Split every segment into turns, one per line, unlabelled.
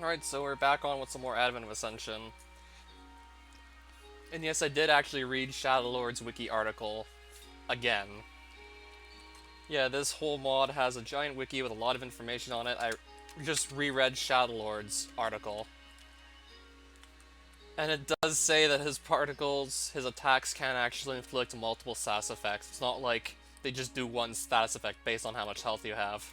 Alright, so we're back on with some more Advent of Ascension. And yes, I did actually read Shadowlord's wiki article again. Yeah, this whole mod has a giant wiki with a lot of information on it. I just reread Shadowlord's article. And it does say that his particles, his attacks can actually inflict multiple status effects. It's not like they just do one status effect based on how much health you have.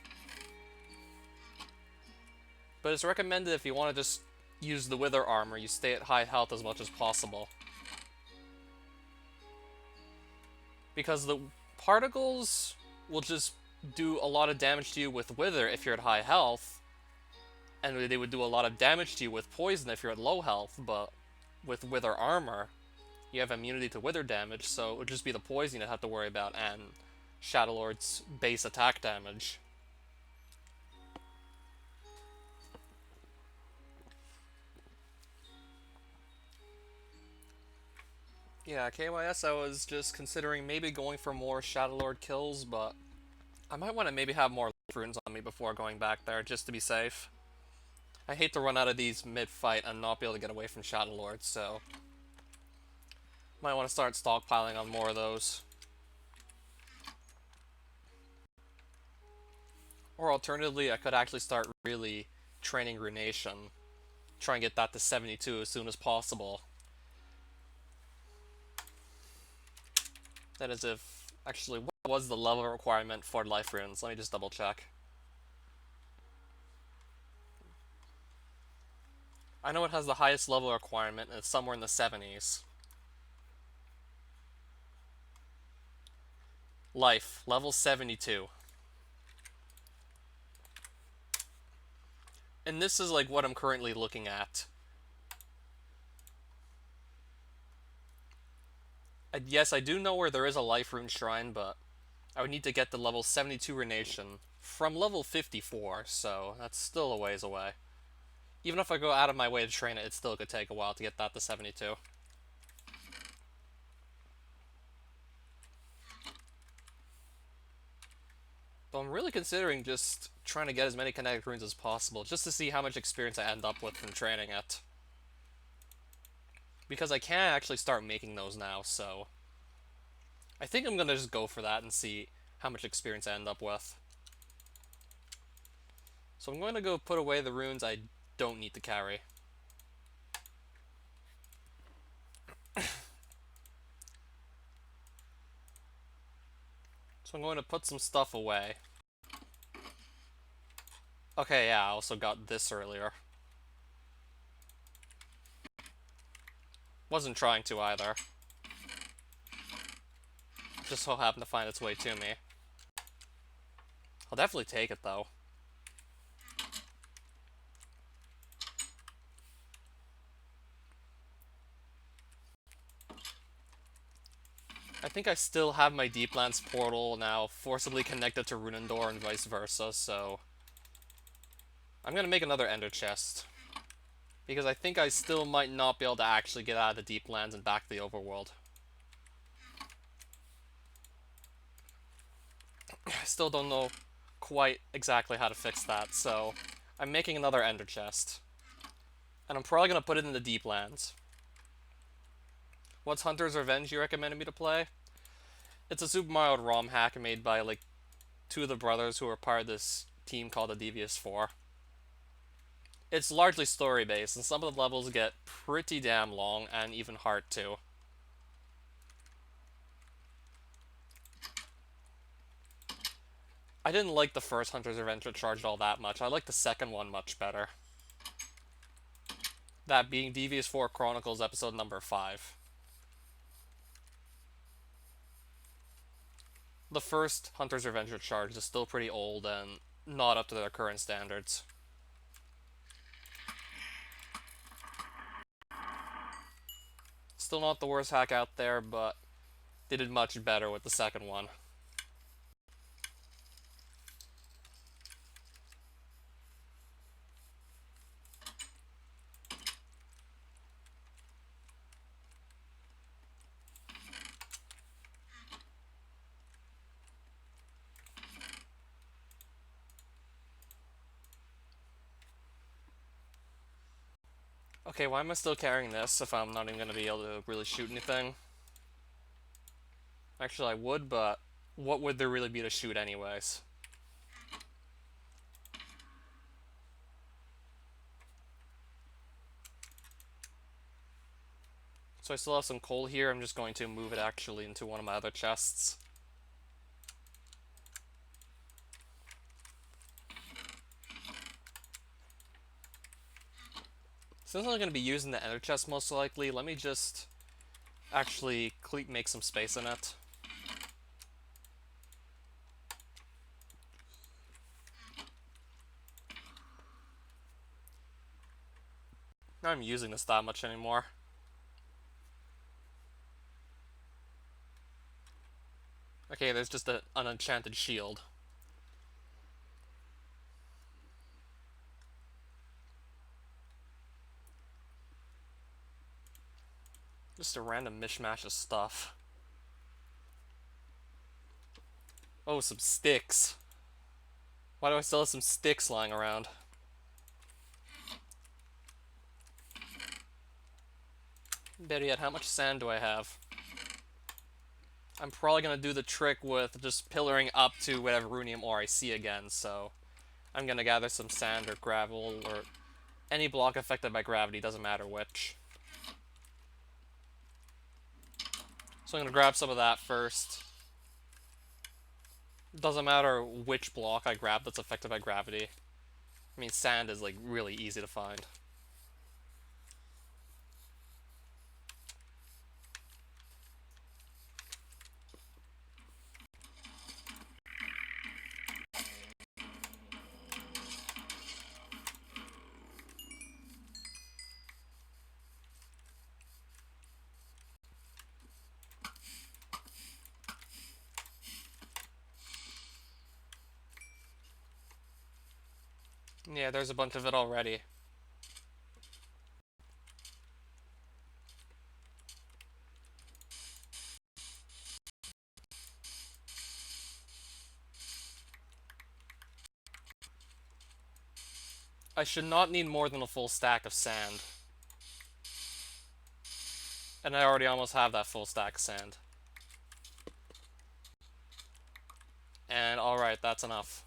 But it's recommended if you want to just use the Wither armor, you stay at high health as much as possible. Because the particles will just do a lot of damage to you with Wither if you're at high health, and they would do a lot of damage to you with Poison if you're at low health, but with Wither armor, you have immunity to Wither damage, so it would just be the Poison you'd have to worry about, and Shadowlord's base attack damage. Yeah, KYS, I was just considering maybe going for more Shadowlord kills, but I might want to maybe have more life runes on me before going back there, just to be safe. I hate to run out of these mid-fight and not be able to get away from Shadowlord, so might want to start stockpiling on more of those. Or alternatively, I could actually start really training Runation. Try and get that to 72 as soon as possible. That is if... Actually, what was the level requirement for life runes? Let me just double check. I know it has the highest level requirement, and it's somewhere in the 70s. Life, level 72. And this is like what I'm currently looking at. Yes, I do know where there is a life rune shrine, but I would need to get the level 72 Runation from level 54, so that's still a ways away. Even if I go out of my way to train it, it still could take a while to get that to 72. But I'm really considering just trying to get as many kinetic runes as possible, just to see how much experience I end up with from training it. Because I can actually start making those now, so I think I'm gonna just go for that and see how much experience I end up with. So I'm going to go put away the runes I don't need to carry. So I'm going to put some stuff away. Okay, yeah, I also got this earlier. Wasn't trying to either. Just so happened to find its way to me. I'll definitely take it, though. I think I still have my Deeplands portal now forcibly connected to Runendor and vice versa, so I'm gonna make another Ender chest. Because I think I still might not be able to actually get out of the Deeplands and back to the overworld. I still don't know quite exactly how to fix that, so I'm making another Ender chest. And I'm probably gonna put it in the Deeplands. What's Hunter's Revenge you recommended me to play? It's a Super Mario ROM hack made by, like, two of the brothers who are part of this team called the Devious Four. It's largely story-based, and some of the levels get pretty damn long, and even hard too. I didn't like the first Hunter's Revenge Recharged all that much. I like the second one much better. That being Devious 4 Chronicles episode number 5. The first Hunter's Revenge Recharged is still pretty old and not up to their current standards. Still not the worst hack out there, but they did much better with the second one. Okay, why am I still carrying this if I'm not even going to be able to really shoot anything? Actually, I would, but what would there really be to shoot anyways? So I still have some coal here. I'm just going to move it actually into one of my other chests. Since I'm going to be using the ender chest most likely, let me just actually make some space in it. Not even using this that much anymore. Okay, there's just an enchanted shield. Just a random mishmash of stuff. Oh, some sticks. Why do I still have some sticks lying around? Better yet, how much sand do I have? I'm probably gonna do the trick with just pillaring up to whatever runium ore I see again, so I'm gonna gather some sand or gravel or any block affected by gravity, doesn't matter which. So I'm gonna grab some of that first. Doesn't matter which block I grab that's affected by gravity. I mean, sand is like really easy to find. Yeah, there's a bunch of it already. I should not need more than a full stack of sand. And I already almost have that full stack of sand. And alright, that's enough.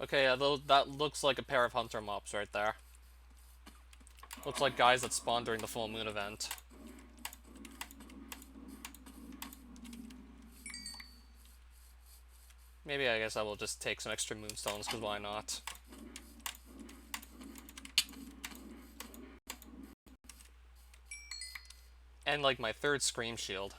Okay, that looks like a pair of hunter mobs right there. Looks like guys that spawn during the full moon event. Maybe I guess I will just take some extra moonstones, because why not? And like my third scream shield.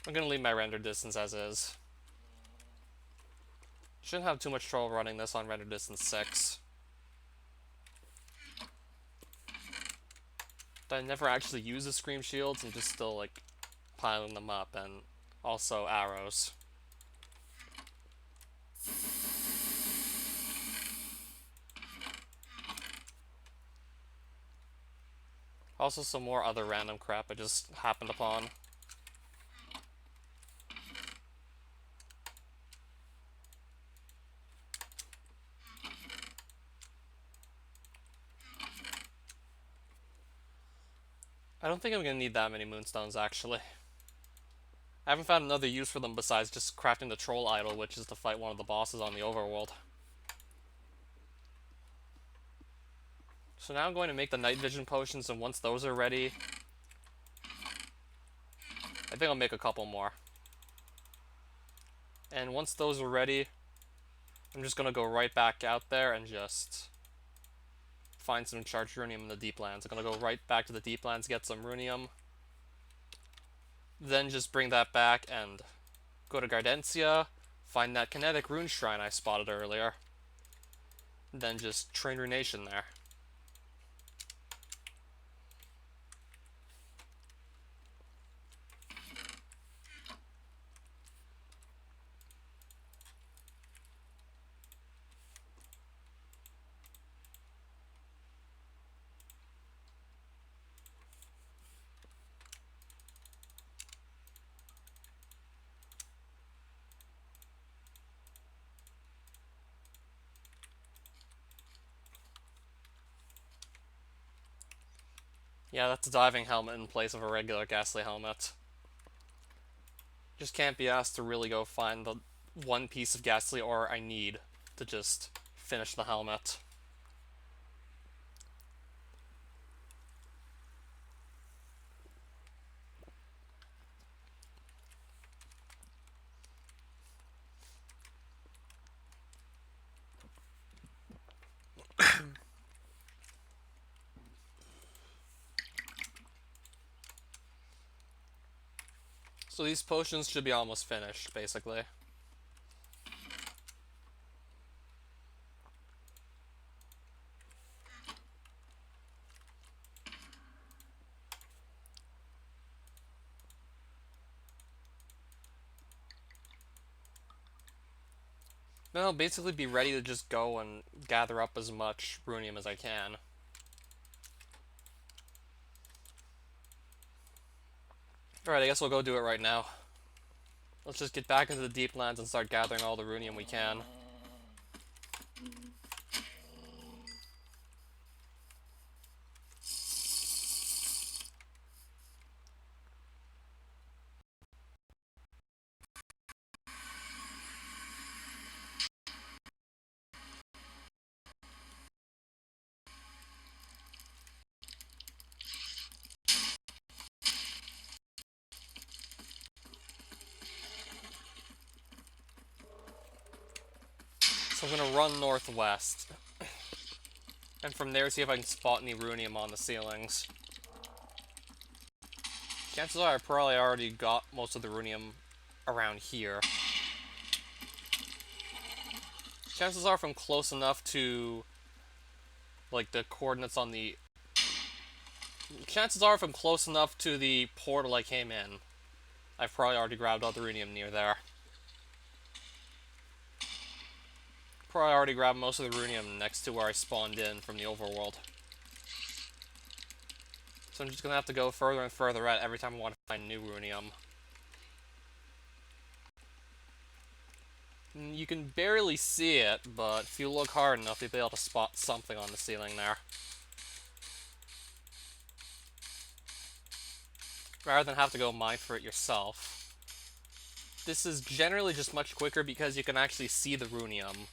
I'm gonna leave my render distance as is. Shouldn't have too much trouble running this on render distance 6. But I never actually use the scream shields, I'm just still like piling them up, and also arrows. Also some more other random crap I just happened upon. I don't think I'm gonna need that many moonstones, actually. I haven't found another use for them besides just crafting the troll idol, which is to fight one of the bosses on the overworld. So now I'm going to make the night vision potions, and once those are ready, I think I'll make a couple more. And once those are ready, I'm just gonna go right back out there and just find some charged runium in the deep lands. I'm gonna go right back to the deep lands, get some runium, then just bring that back and go to Gardencia, find that kinetic rune shrine I spotted earlier, then just train Runation there. Yeah, that's a diving helmet in place of a regular ghastly helmet. Just can't be asked to really go find the one piece of ghastly ore I need to just finish the helmet. So these potions should be almost finished, basically. Then I'll basically be ready to just go and gather up as much runium as I can. Alright, I guess we'll go do it right now. Let's just get back into the deep lands and start gathering all the runium we can. So I'm gonna run northwest. And from there see if I can spot any runium on the ceilings. Chances are I probably already got most of the runium around here. Chances are if I'm close enough to, like, the coordinates on the... Chances are if I'm close enough to the portal I came in, I've probably already grabbed all the runium near there. Probably already grabbed most of the runium next to where I spawned in from the overworld. So I'm just gonna have to go further and further out every time I want to find new runium. You can barely see it, but if you look hard enough, you'll be able to spot something on the ceiling there. Rather than have to go mine for it yourself. This is generally just much quicker because you can actually see the runium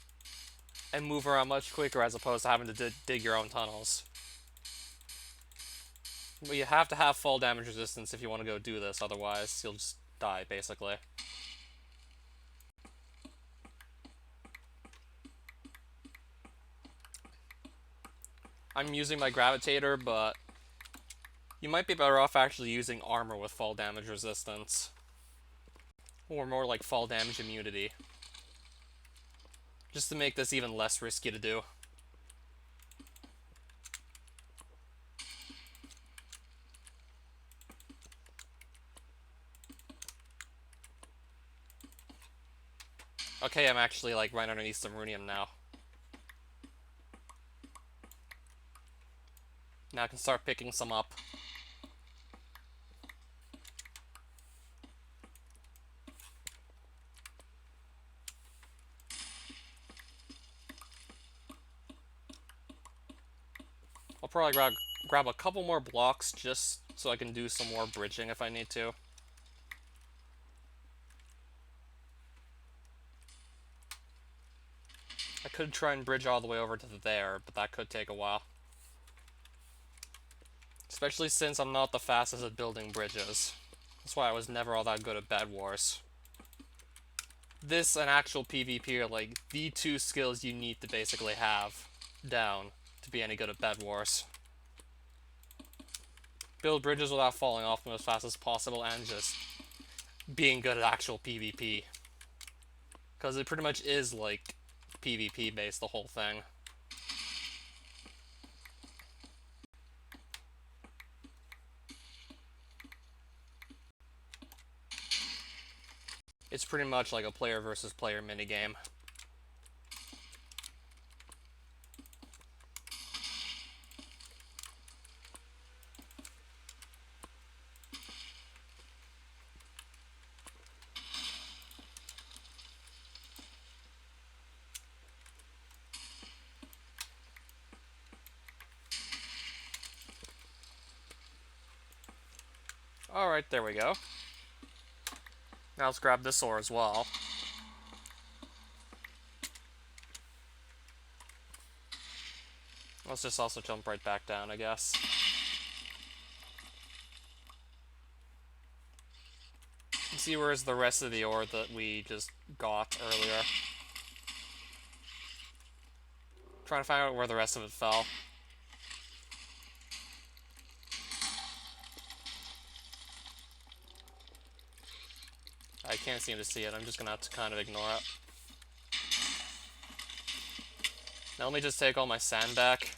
and move around much quicker as opposed to having to dig your own tunnels. But you have to have fall damage resistance if you want to go do this, otherwise you'll just die, basically. I'm using my gravitator, but you might be better off actually using armor with fall damage resistance. Or more like fall damage immunity. Just to make this even less risky to do. Okay, I'm actually like right underneath some runium now. Now I can start picking some up. I'll probably grab a couple more blocks just so I can do some more bridging if I need to. I could try and bridge all the way over to there, but that could take a while. Especially since I'm not the fastest at building bridges. That's why I was never all that good at Bed Wars. This and actual PvP are like the two skills you need to basically have down to be any good at Bed Wars. Build bridges without falling off them as fast as possible and just being good at actual PvP. Because it pretty much is like PvP based, the whole thing. It's pretty much like a player versus player minigame. Alright, there we go. Now let's grab this ore as well. Let's just also jump right back down, I guess. Let's see where's the rest of the ore that we just got earlier. Trying to find out where the rest of it fell. I can't seem to see it. I'm just gonna have to kind of ignore it. Now let me just take all my sand back.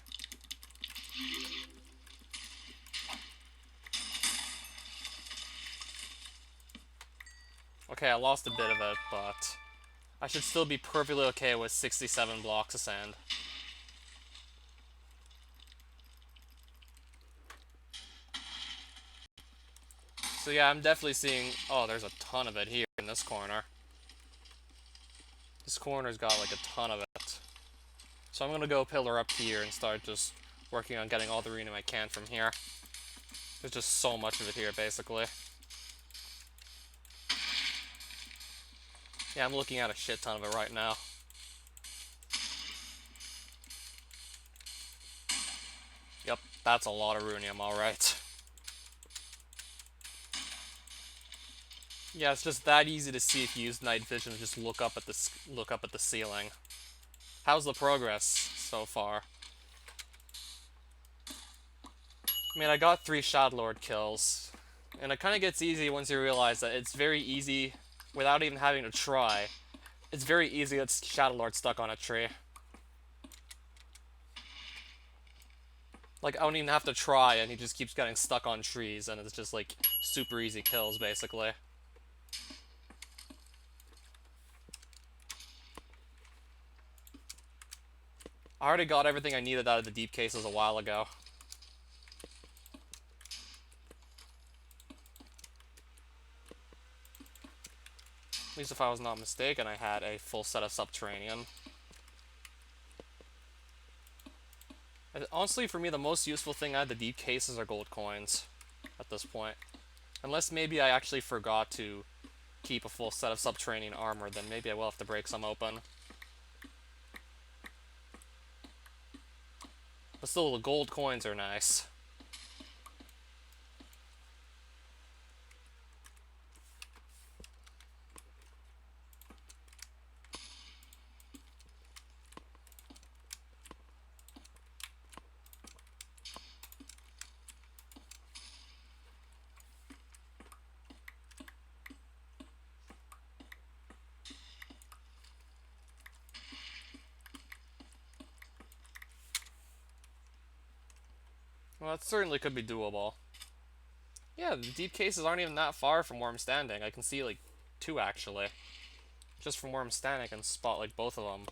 Okay, I lost a bit of it, but I should still be perfectly okay with 67 blocks of sand. So yeah, I'm definitely seeing... Oh, there's a ton of it here in this corner. This corner's got like a ton of it. So I'm gonna go pillar up here and start just working on getting all the rhenium I can from here. There's just so much of it here, basically. Yeah, I'm looking at a shit ton of it right now. Yep, that's a lot of rhenium, alright. Yeah, it's just that easy to see if you use night vision and just look up at the ceiling. How's the progress so far? I mean, I got 3 Shadowlord kills, and it kind of gets easy once you realize that it's very easy, without even having to try, it's very easy to get Shadowlord stuck on a tree. Like, I don't even have to try, and he just keeps getting stuck on trees, and it's just, like, super easy kills, basically. I already got everything I needed out of the deep cases a while ago. At least if I was not mistaken, I had a full set of subterranean. Honestly, for me, the most useful thing out of the deep cases are gold coins at this point. Unless maybe I actually forgot to keep a full set of subterranean armor, then maybe I will have to break some open. But still, the gold coins are nice. Well, that certainly could be doable. Yeah, the deep cases aren't even that far from where I'm standing. I can see, like, 2, actually. Just from where I'm standing, I can spot, like, both of them.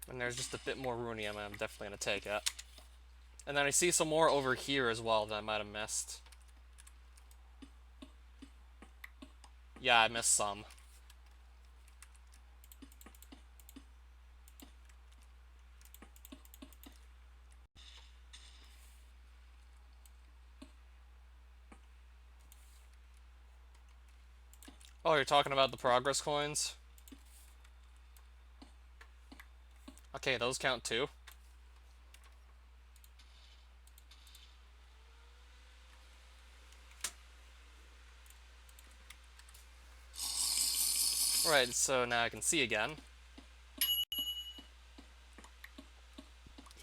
And there's just a bit more runium, and I'm definitely going to take it. And then I see some more over here as well that I might have missed. Yeah, I missed some. Oh, you're talking about the progress coins? Okay, those count too. Right, so now I can see again.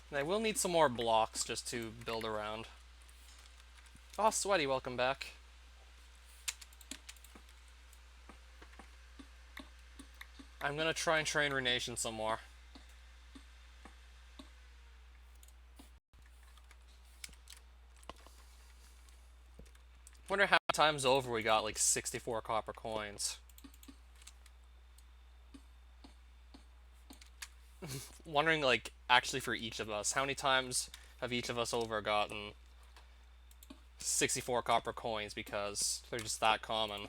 And I will need some more blocks just to build around. Oh, Sweaty, welcome back. I'm gonna try and train Renation some more. Wonder how many times over we got like 64 copper coins. Wondering, like, actually for each of us, how many times have each of us over gotten 64 copper coins because they're just that common?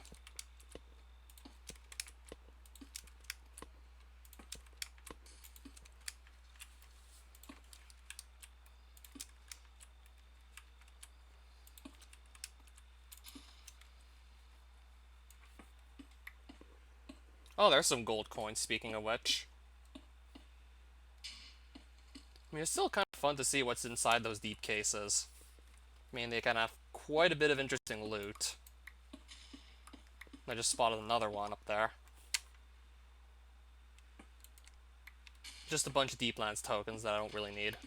Oh, there's some gold coins, speaking of which. I mean, it's still kind of fun to see what's inside those deep cases. I mean, they kind of have quite a bit of interesting loot. I just spotted another one up there. Just a bunch of Deeplands tokens that I don't really need.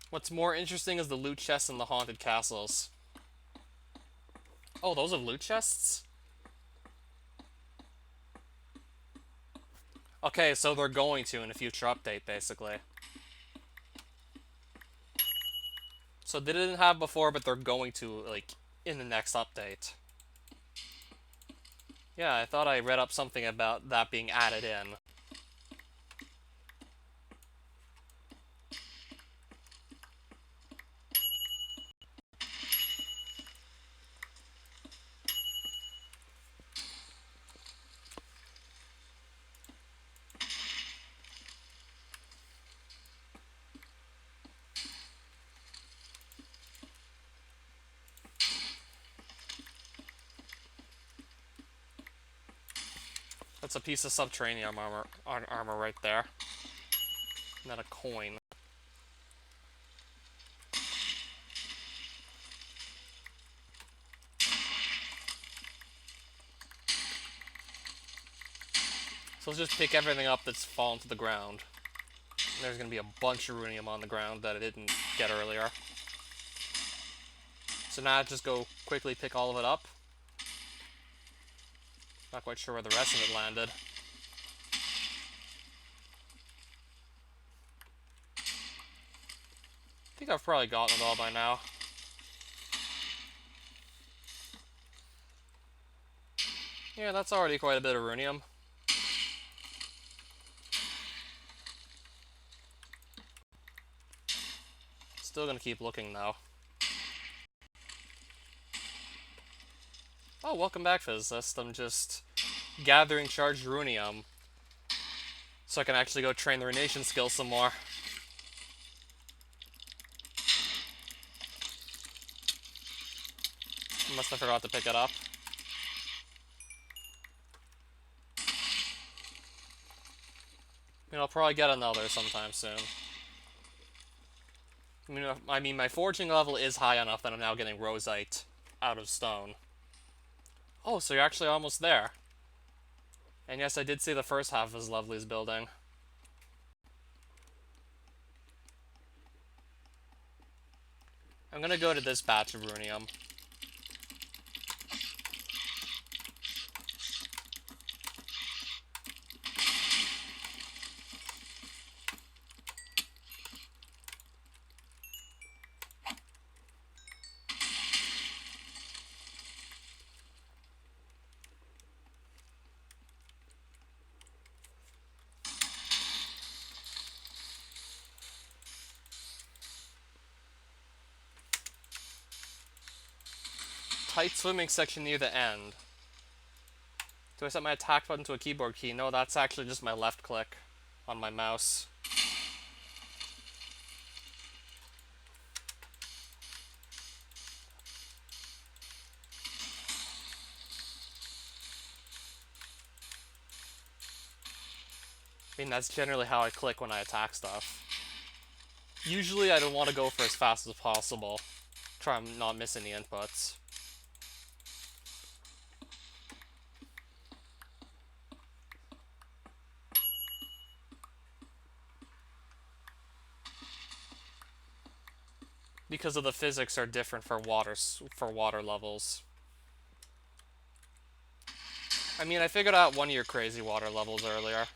What's more interesting is the loot chests in the haunted castles. Oh, those are loot chests? Okay, so they're going to in a future update, basically. So they didn't have before, but they're going to, like, in the next update. Yeah, I thought I read up something about that being added in. That's a piece of subterranean armor right there. Not a coin. So let's just pick everything up that's fallen to the ground. And there's gonna be a bunch of runium on the ground that I didn't get earlier. So now I just go quickly pick all of it up. Not quite sure where the rest of it landed. I think I've probably gotten it all by now. Yeah, that's already quite a bit of runium. Still gonna keep looking though. Oh, welcome back, physicist. I'm just gathering charged runium so I can actually go train the Renation skill some more. Must have forgot to pick it up. I mean, I'll probably get another sometime soon. I mean, my forging level is high enough that I'm now getting rosite out of stone. Oh, so you're actually almost there. And yes, I did see the first half of his Lovely's building. I'm gonna go to this batch of runium. tight swimming section near the end. Do I set my attack button to a keyboard key? No, that's actually just my left click on my mouse. I mean, that's generally how I click when I attack stuff. Usually I don't want to go for as fast as possible. Try and not miss any inputs. Because of the physics are different for water levels. I mean, I figured out one of your crazy water levels earlier.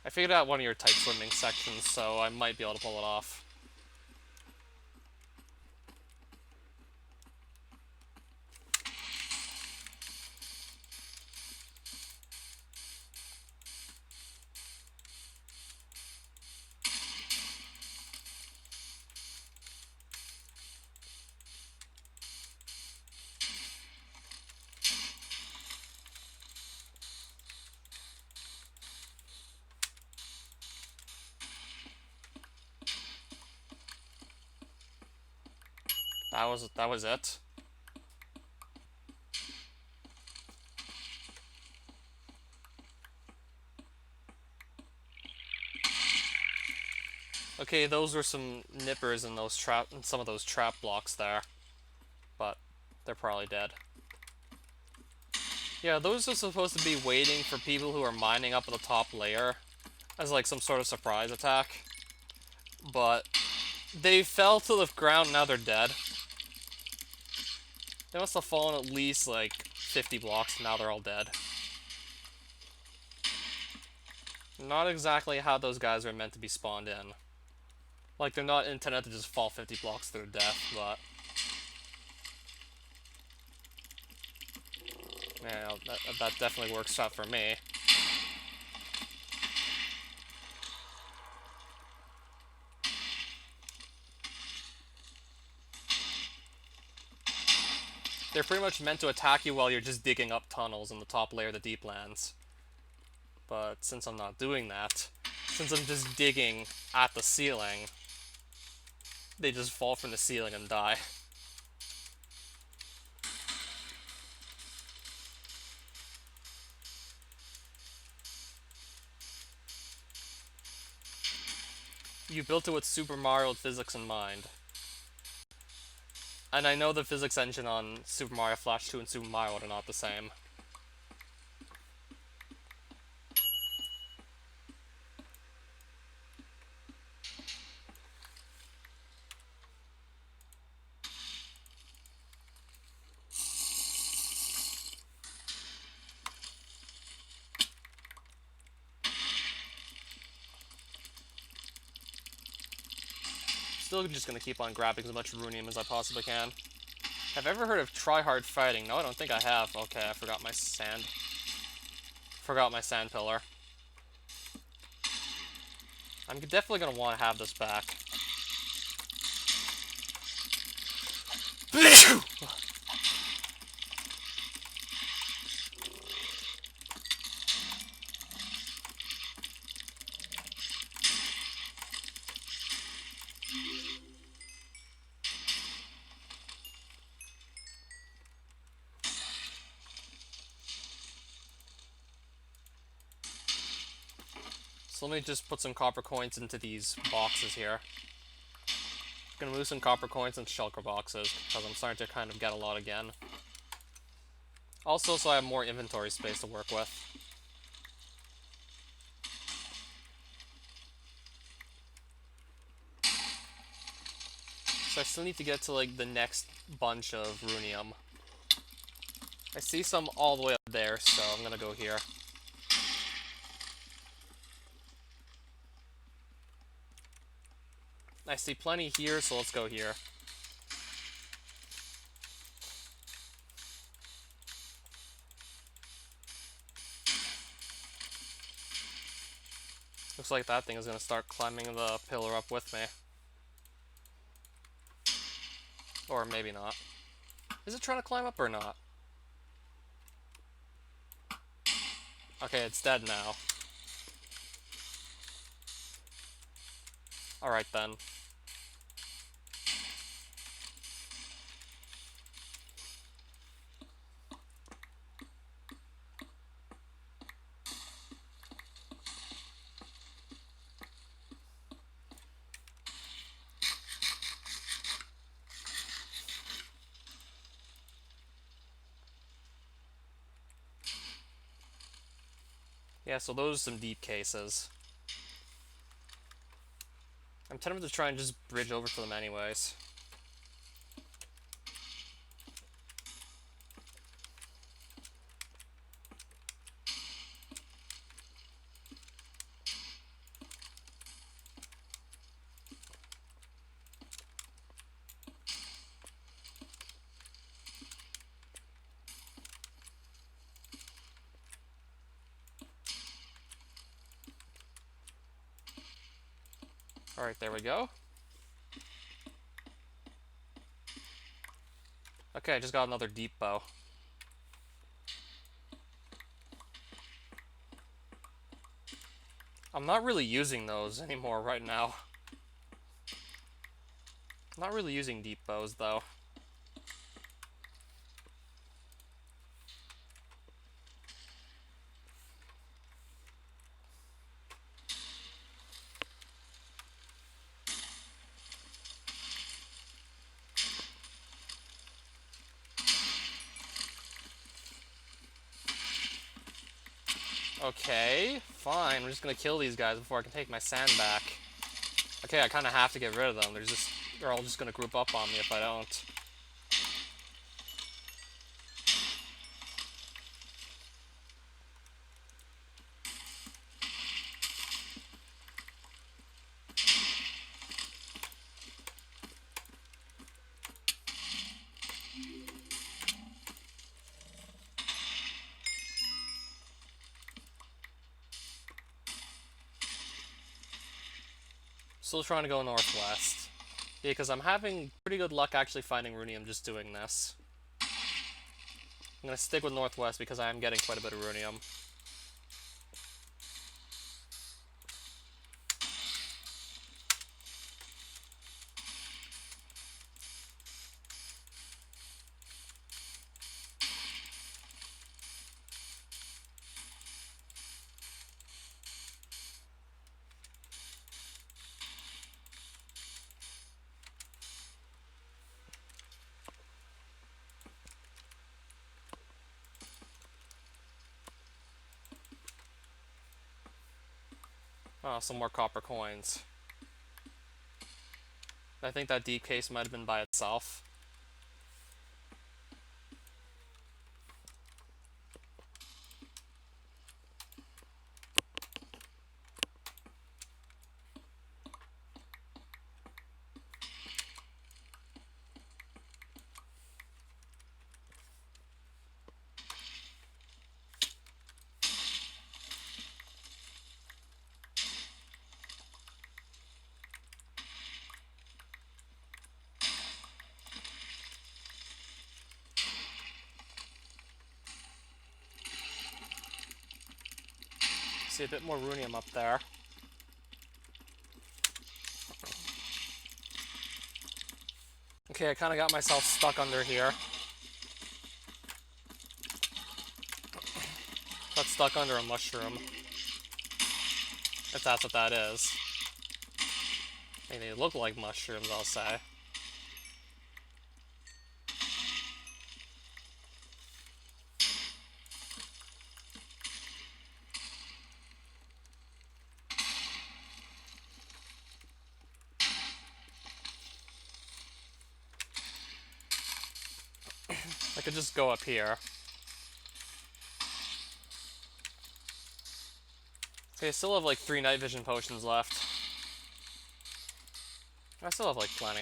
I figured out one of your tight swimming sections, so I might be able to pull it off. That was it. Okay, those were some nippers in some of those trap blocks there. But they're probably dead. Yeah, those are supposed to be waiting for people who are mining up at the top layer as like some sort of surprise attack. But they fell to the ground and now they're dead. They must have fallen at least like 50 blocks and now they're all dead. Not exactly how those guys are meant to be spawned in. Like, they're not intended to just fall 50 blocks to their death, but... yeah, that definitely works out for me. They're pretty much meant to attack you while you're just digging up tunnels in the top layer of the deep lands. But since I'm not doing that, since I'm just digging at the ceiling, they just fall from the ceiling and die. You built it with Super Mario physics in mind. And I know the physics engine on Super Mario Flash 2 and Super Mario are not the same. Still just gonna keep on grabbing as much runium as I possibly can. Have I ever heard of try-hard fighting? No, I don't think I have. Okay, I forgot my sand. Forgot my sand pillar. I'm definitely gonna want to have this back. So let me just put some copper coins into these boxes here. Gonna move some copper coins into shulker boxes, because I'm starting to kind of get a lot again. Also, so I have more inventory space to work with. So I still need to get to, like, the next bunch of runium. I see some all the way up there, so I'm gonna go here. I see plenty here, so let's go here. Looks like that thing is gonna start climbing the pillar up with me. Or maybe not. Is it trying to climb up or not? Okay, it's dead now. Alright then. Yeah, so those are some deep cases. I'm tempted to try and just bridge over to them anyways. Alright, there we go. Okay, I just got another deep bow. I'm not really using those anymore right now. I'm not really using deep bows, though. Okay, fine. We're just gonna kill these guys before I can take my sand back. Okay, I kind of have to get rid of them. They're all just gonna group up on me if I don't. Still trying to go northwest. Yeah, because I'm having pretty good luck actually finding runium just doing this. I'm gonna stick with northwest because I am getting quite a bit of runium. Oh, some more copper coins. I think that deep case might have been by itself. See a bit more runium up there. Okay, I kind of got myself stuck under here. Got stuck under a mushroom. If that's what that is. I mean, they look like mushrooms, I'll say. I could just go up here. Okay, I still have like 3 night vision potions left. I still have like plenty.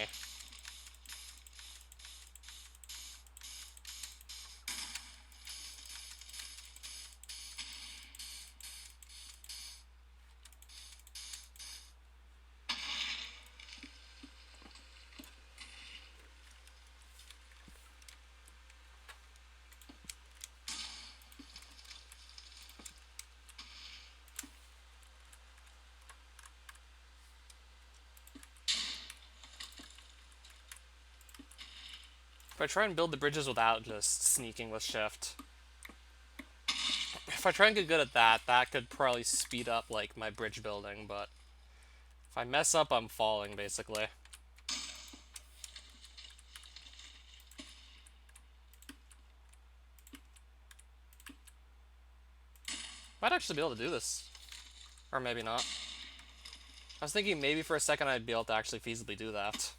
If I try and build the bridges without just sneaking with shift. If I try and get good at that, that could probably speed up, like, my bridge building, but if I mess up, I'm falling, basically. Might actually be able to do this. Or maybe not. I was thinking maybe for a second I'd be able to actually feasibly do that.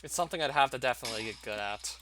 It's something I'd have to definitely get good at.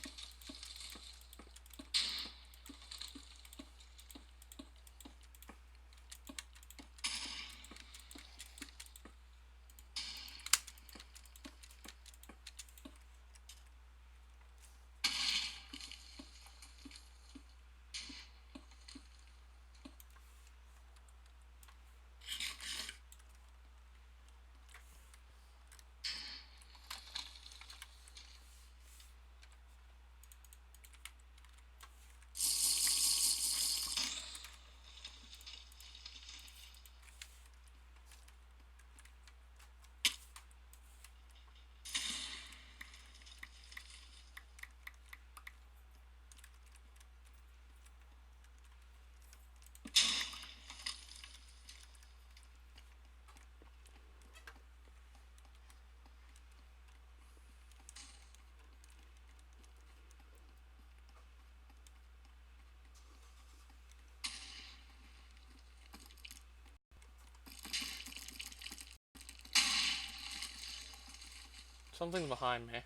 Something's behind me.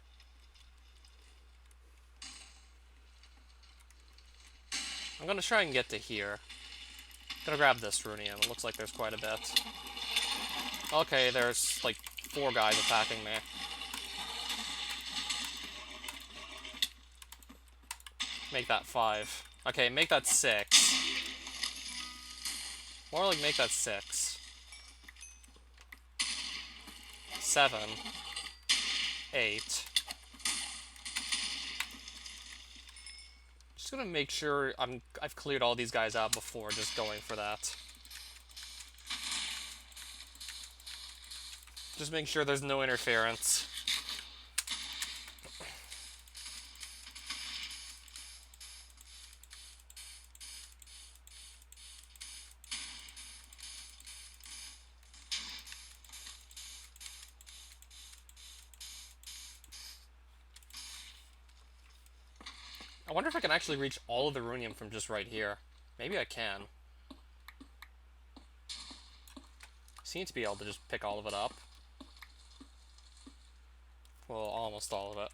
I'm gonna try and get to here. I'm gonna grab this runium. It looks like there's quite a bit. Okay, there's like 4 guys attacking me. Make that 5. Okay, make that 6. More like make that 6. 7. 8. Just gonna make sure I've cleared all these guys out before just going for that. Just make sure there's no interference. I wonder if I can actually reach all of the runium from just right here. Maybe I can. Seem to be able to just pick all of it up. Well, almost all of it.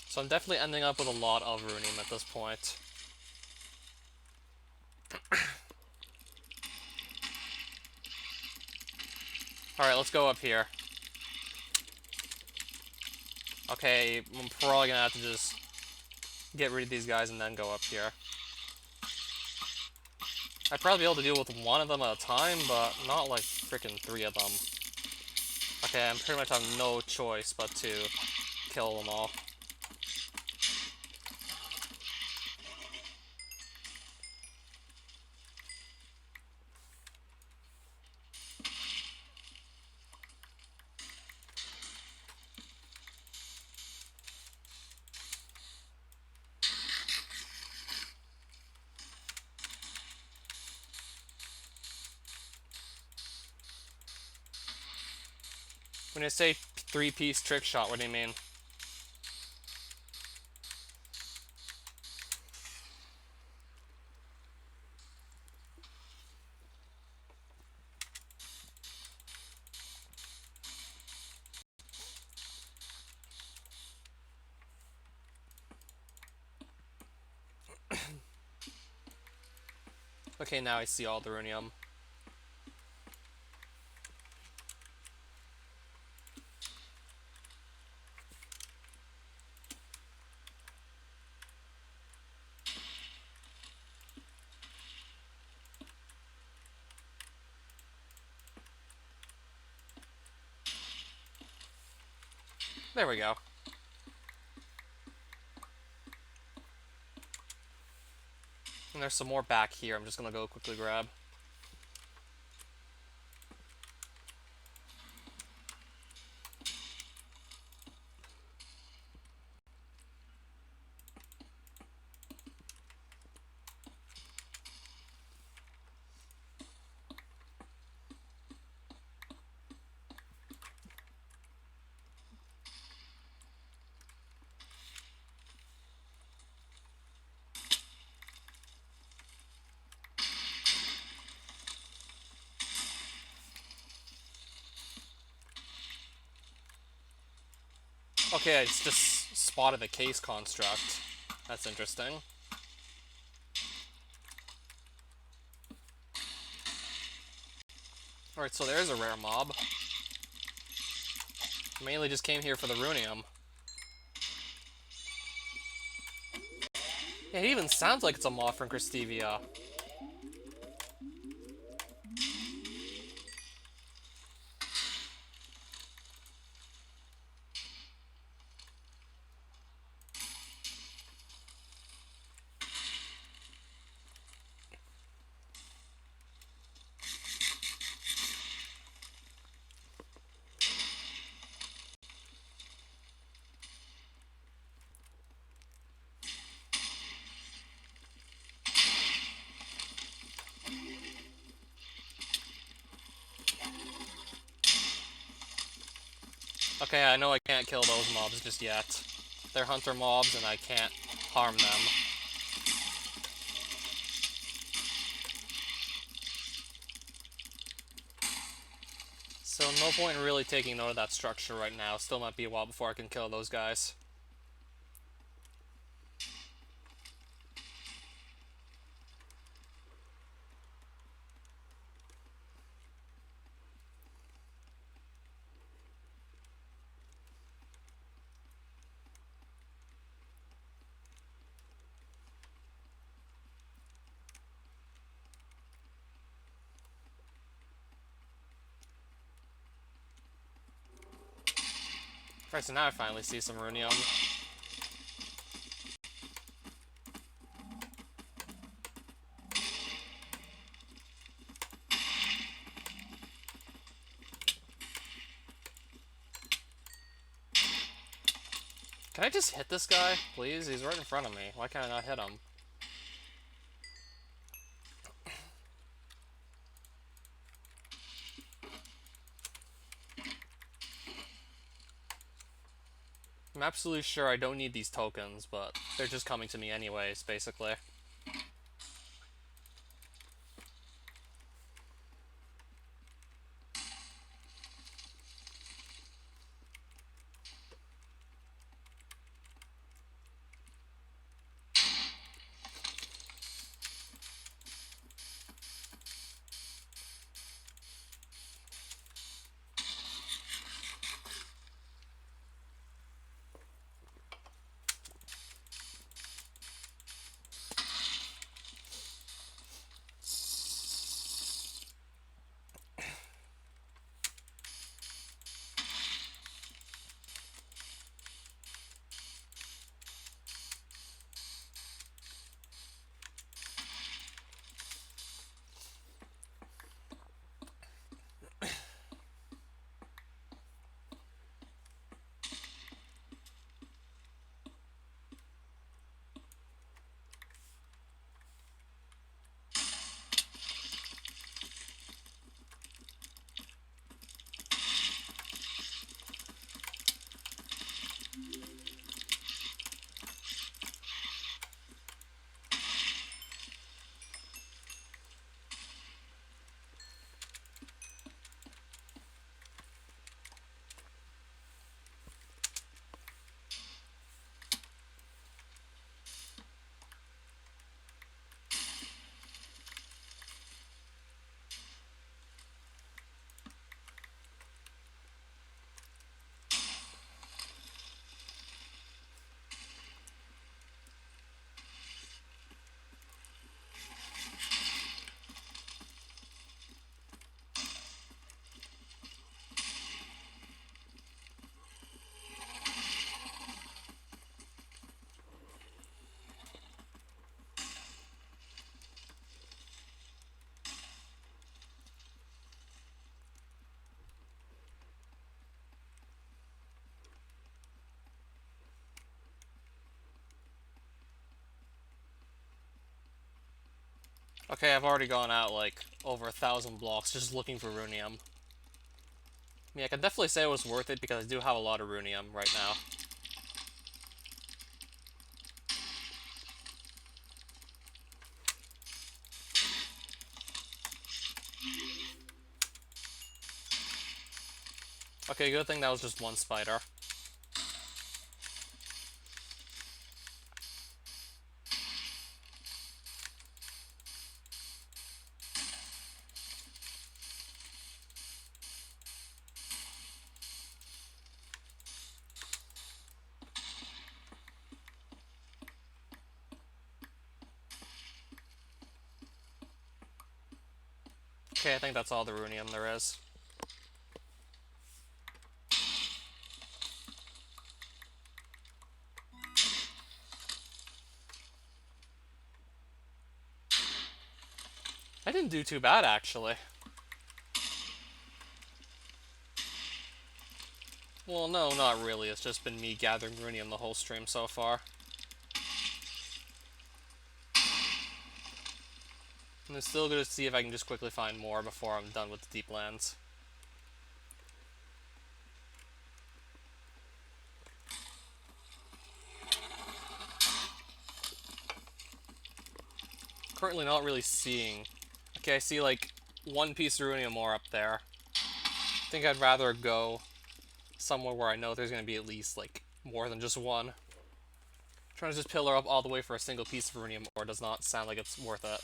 So I'm definitely ending up with a lot of runium at this point. Alright, let's go up here. Okay, I'm probably gonna have to just get rid of these guys and then go up here. I'd probably be able to deal with one of them at a time, but not like freaking 3 of them. Okay, I pretty much have no choice but to kill them all. When you say 3-piece trick shot, what do you mean? Okay, now I see all the runium. There we go. And there's some more back here. I'm just gonna go quickly grab. Okay, I just spotted the case construct. That's interesting. Alright, so there's a rare mob. Mainly just came here for the runium. Yeah, it even sounds like it's a mob from Christevia. Okay, I know I can't kill those mobs just yet. They're hunter mobs and I can't harm them. So no point in really taking note of that structure right now. Still might be a while before I can kill those guys. Right, so now I finally see some runium. Can I just hit this guy, please? He's right in front of me. Why can't I not hit him? I'm absolutely sure I don't need these tokens, but they're just coming to me anyways, basically. Okay, I've already gone out like over 1,000 blocks just looking for runium. I mean, I can definitely say it was worth it because I do have a lot of runium right now. Okay, good thing that was just one spider. Okay, I think that's all the runium there is. I didn't do too bad, actually. Well, no, not really. It's just been me gathering runium the whole stream so far. And I'm still gonna see if I can just quickly find more before I'm done with the deep lands. Currently not really seeing... Okay, I see like one piece of runium ore up there. I think I'd rather go somewhere where I know there's gonna be at least like more than just one. Trying to just pillar up all the way for a single piece of runium ore does not sound like it's worth it.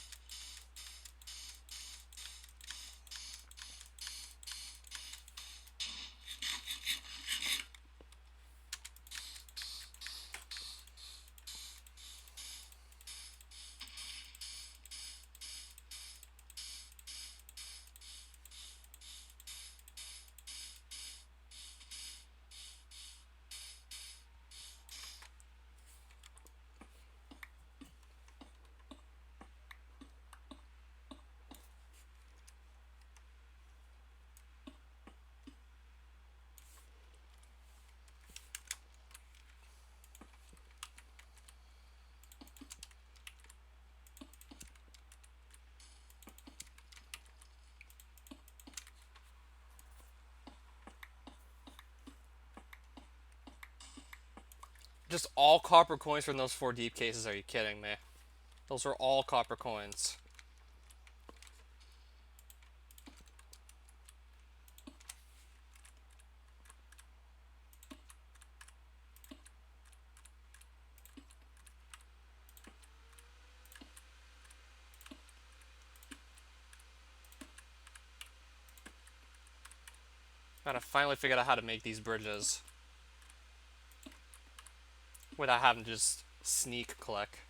Just all copper coins from those 4 deep cases, are you kidding me? Those are all copper coins. Man, I finally figured out how to make these bridges without having to just sneak click.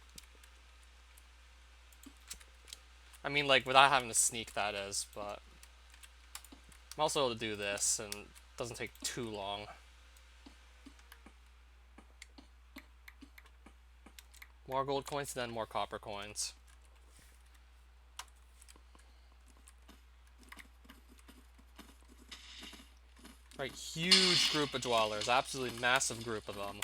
I mean, like, without having to sneak, that is, but... I'm also able to do this, and it doesn't take too long. More gold coins, then more copper coins. Right, huge group of dwellers, absolutely massive group of them.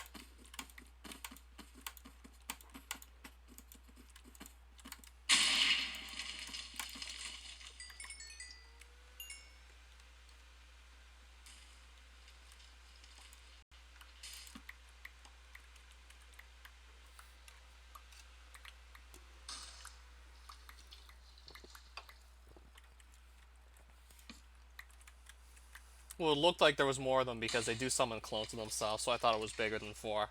Well, it looked like there was more of them because they do summon clones of themselves, so I thought it was bigger than 4.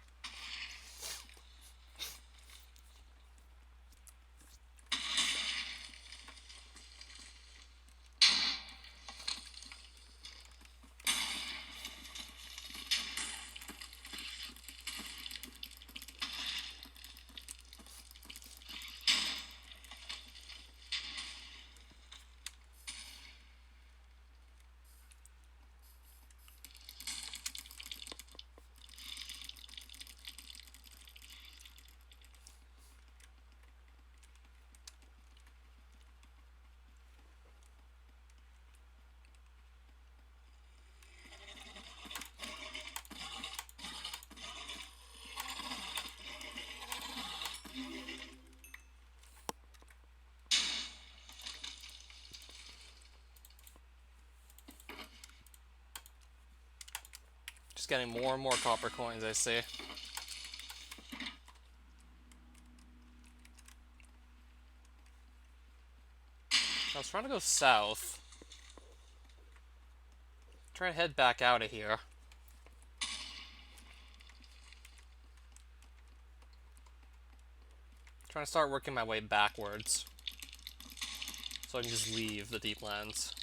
Just getting more and more copper coins, I see. I was trying to go south. Trying to head back out of here. Trying to start working my way backwards. So I can just leave the deep lands.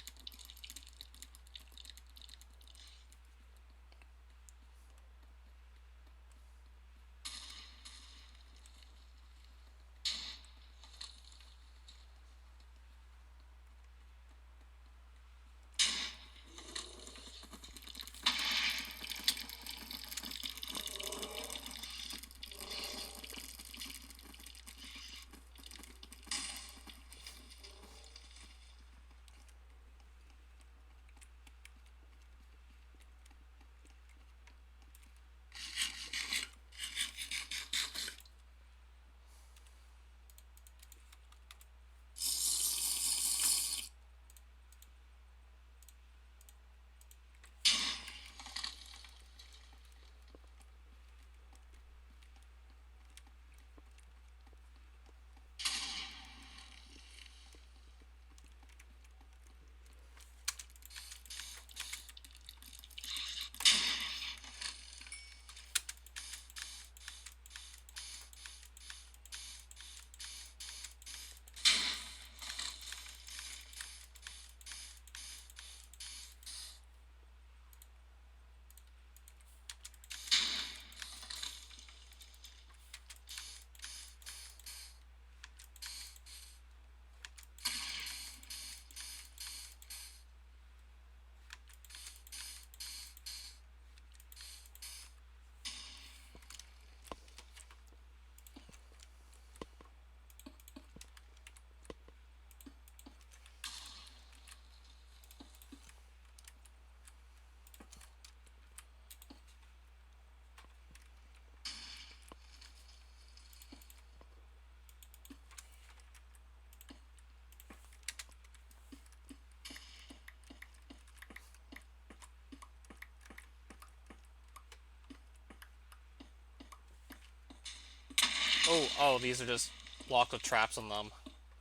Oh, these are just blocked with traps on them.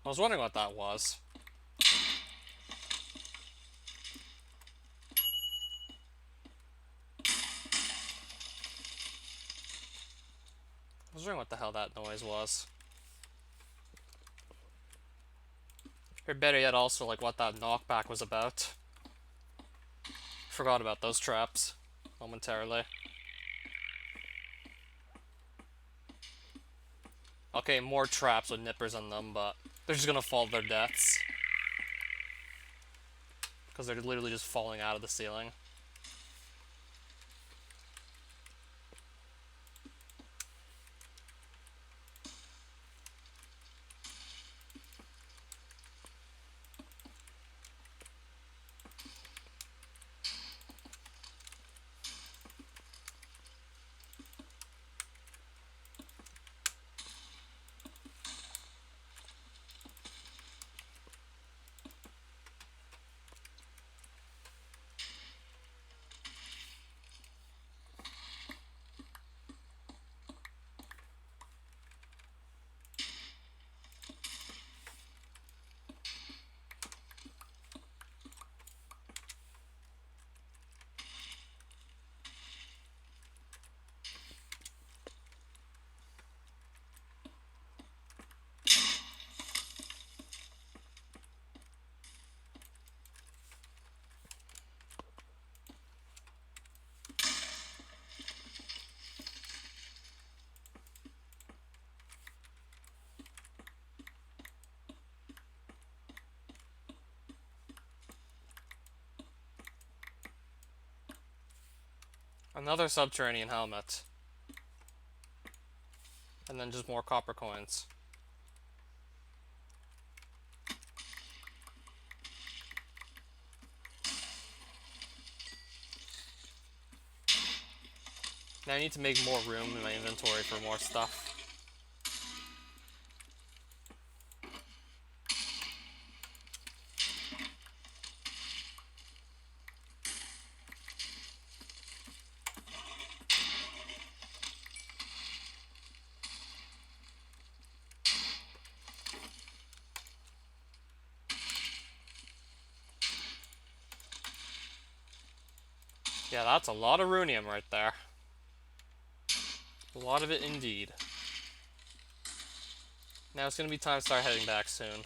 I was wondering what that was. I was wondering what the hell that noise was. Or better yet, also, like, what that knockback was about. Forgot about those traps momentarily. Okay, more traps with nippers on them, but they're just gonna fall to their deaths. Because they're literally just falling out of the ceiling. Another subterranean helmet. And then just more copper coins. Now I need to make more room in my inventory for more stuff. Yeah, that's a lot of runium right there. A lot of it indeed. Now it's gonna be time to start heading back soon.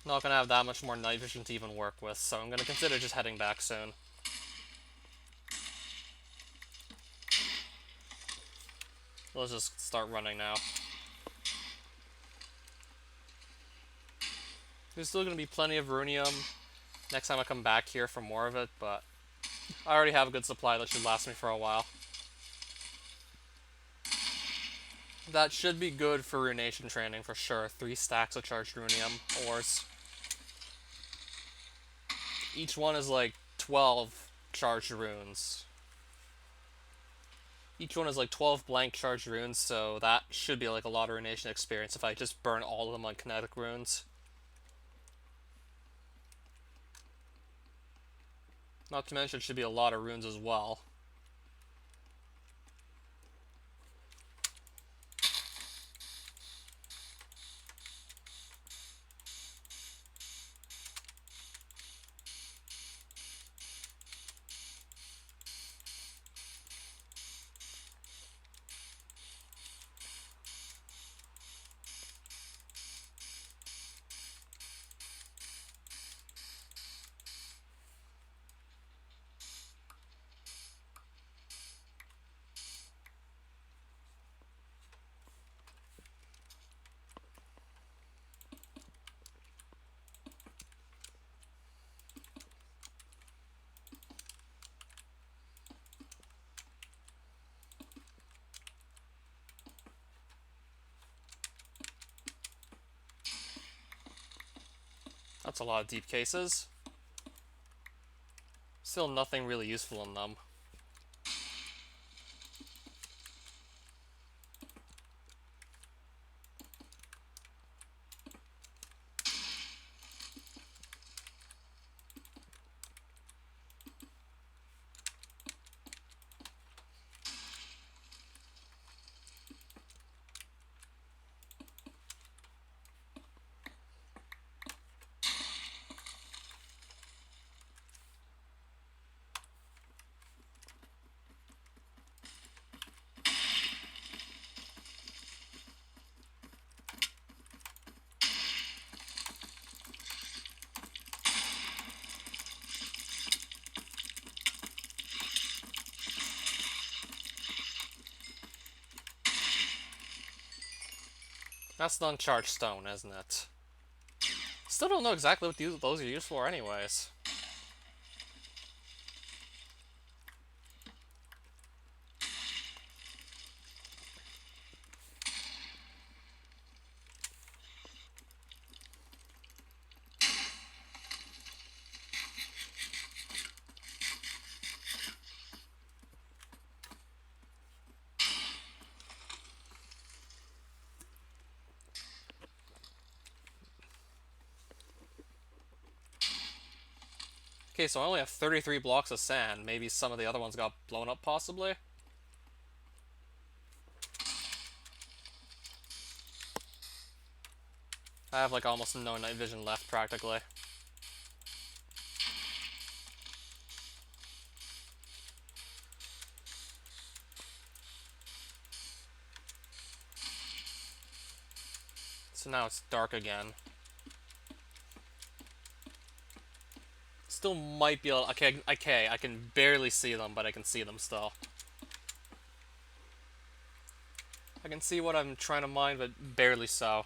Not gonna have that much more night vision to even work with, so I'm gonna consider just heading back soon. Let's just start running now. There's still gonna be plenty of runium next time I come back here for more of it, but I already have a good supply that should last me for a while. That should be good for runation training for sure. 3 stacks of charged runium ores. Each one is like 12 charged runes. Each one is like 12 blank charged runes, so that should be like a lot of runation experience if I just burn all of them on kinetic runes. Not to mention it should be a lot of runes as well. That's a lot of deep cases. Still nothing really useful in them. That's the uncharged stone, isn't it? Still don't know exactly what those are used for anyways. Okay, so I only have 33 blocks of sand. Maybe some of the other ones got blown up, possibly? I have like almost no night vision left, practically. So now it's dark again. Still might be able... Okay, I can barely see them, but I can see them still. I can see what I'm trying to mine, but barely so.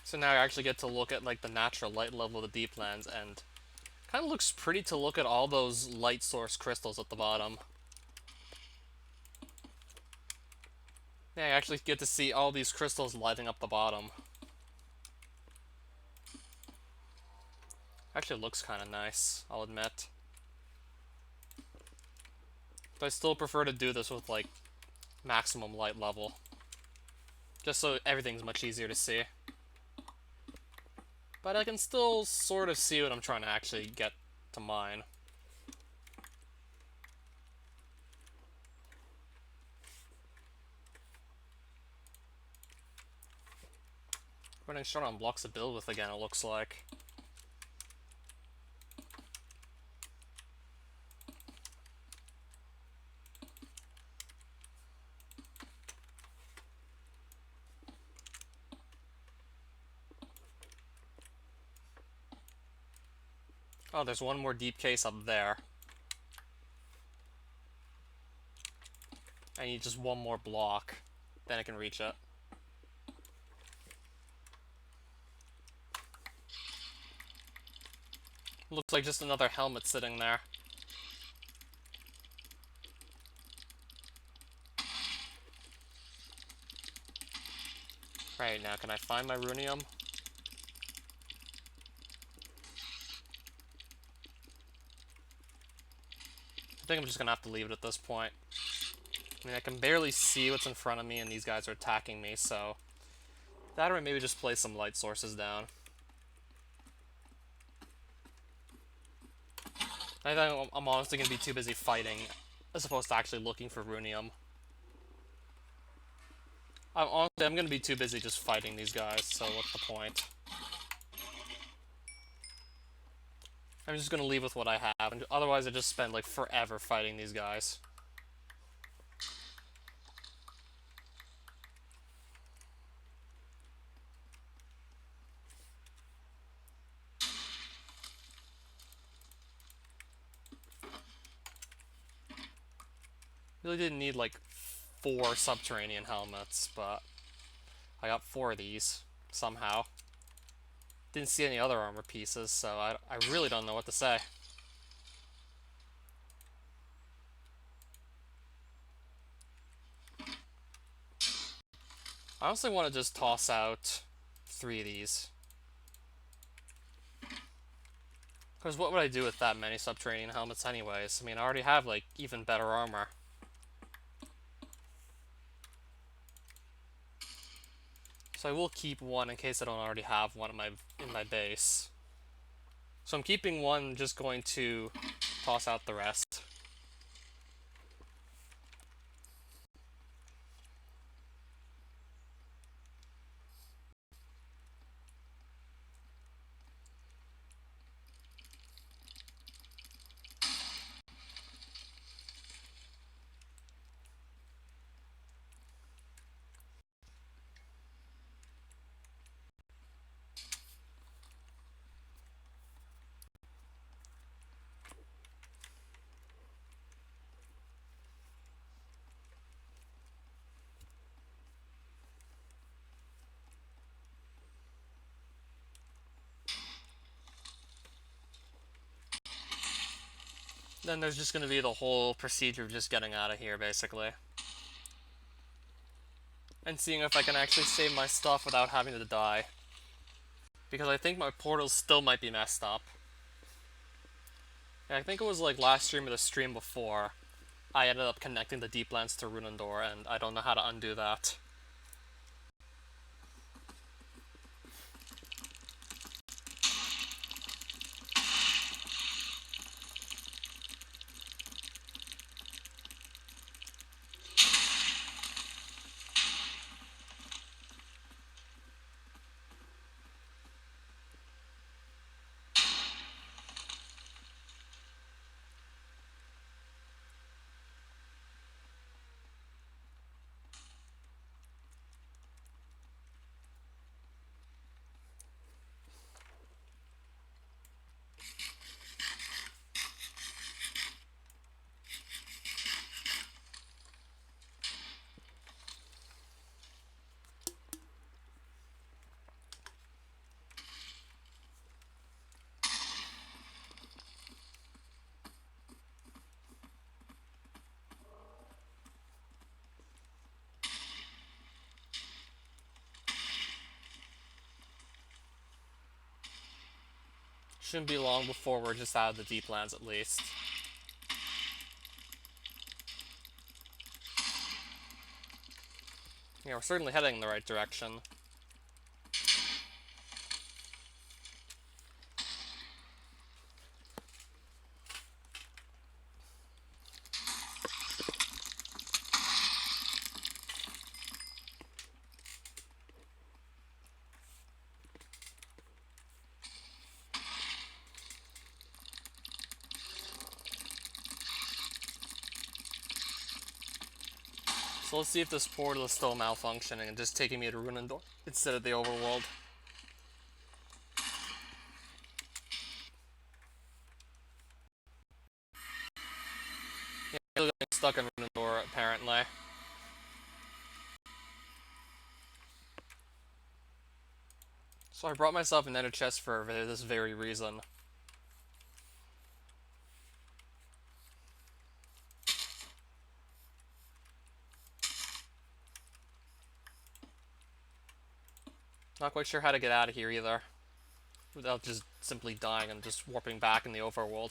So now I actually get to look at like the natural light level of the Deeplands, and kind of looks pretty to look at all those light source crystals at the bottom. Yeah, I actually get to see all these crystals lighting up the bottom. Actually looks kind of nice, I'll admit. But I still prefer to do this with like maximum light level. Just so everything's much easier to see. But I can still sort of see what I'm trying to actually get to mine. Running short on blocks to build with again, it looks like. Oh, there's one more deep case up there. I need just one more block. Then I can reach it. Looks like just another helmet sitting there. Right, now can I find my runium? I think I'm just gonna have to leave it at this point. I mean, I can barely see what's in front of me and these guys are attacking me, so... That or maybe just place some light sources down. I think I'm honestly gonna be too busy fighting as opposed to actually looking for runium. I'm gonna be too busy just fighting these guys, so what's the point? I'm just gonna leave with what I have, and otherwise I just spend like forever fighting these guys. Really didn't need like 4 subterranean helmets, but I got 4 of these somehow. Didn't see any other armor pieces, so I really don't know what to say. I honestly want to just toss out 3 of these. Because what would I do with that many subterranean helmets anyways? I mean, I already have like even better armor. So I will keep one in case I don't already have one in my base. So I'm keeping one, just going to toss out the rest. Then there's just going to be the whole procedure of just getting out of here, basically. And seeing if I can actually save my stuff without having to die. Because I think my portals still might be messed up. Yeah, I think it was like last stream or the stream before, I ended up connecting the deep lands to Runendor, and I don't know how to undo that. Shouldn't be long before we're just out of the deep lands at least. Yeah, we're certainly heading in the right direction. So let's see if this portal is still malfunctioning and just taking me to Runendor instead of the overworld. Yeah, I'm still getting stuck in Runendor apparently. So I brought myself an ender chest for this very reason. Not quite sure how to get out of here either, without just simply dying and just warping back in the overworld.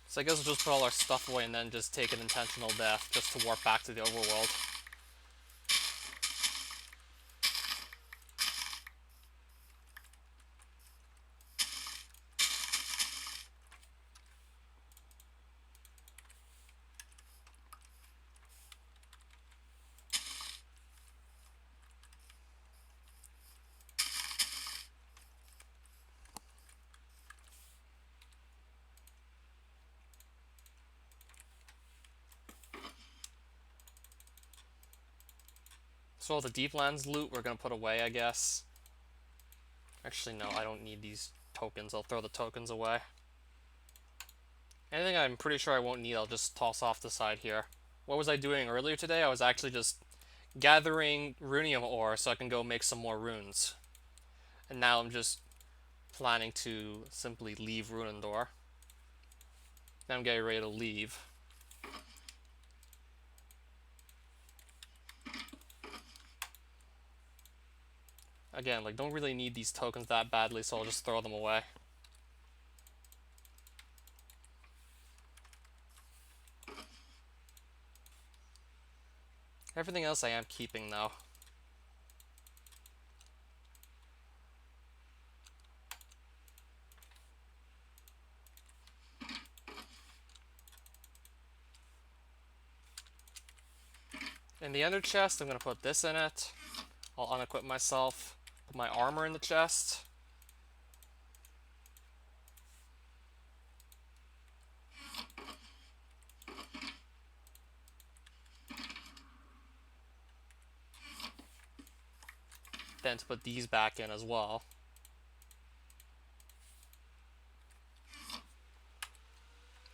So I guess we'll just put all our stuff away and then just take an intentional death just to warp back to the overworld. So all the Deeplands loot we're gonna put away, I guess. Actually, no, I don't need these tokens. I'll throw the tokens away. Anything I'm pretty sure I won't need, I'll just toss off the side here. What was I doing earlier today? I was actually just gathering runium ore so I can go make some more runes. And now I'm just planning to simply leave Runendor. Now I'm getting ready to leave. Again, like, don't really need these tokens that badly, so I'll just throw them away. Everything else I am keeping, though. In the ender chest, I'm going to put this in it. I'll unequip myself. Put my armor in the chest. Then to put these back in as well.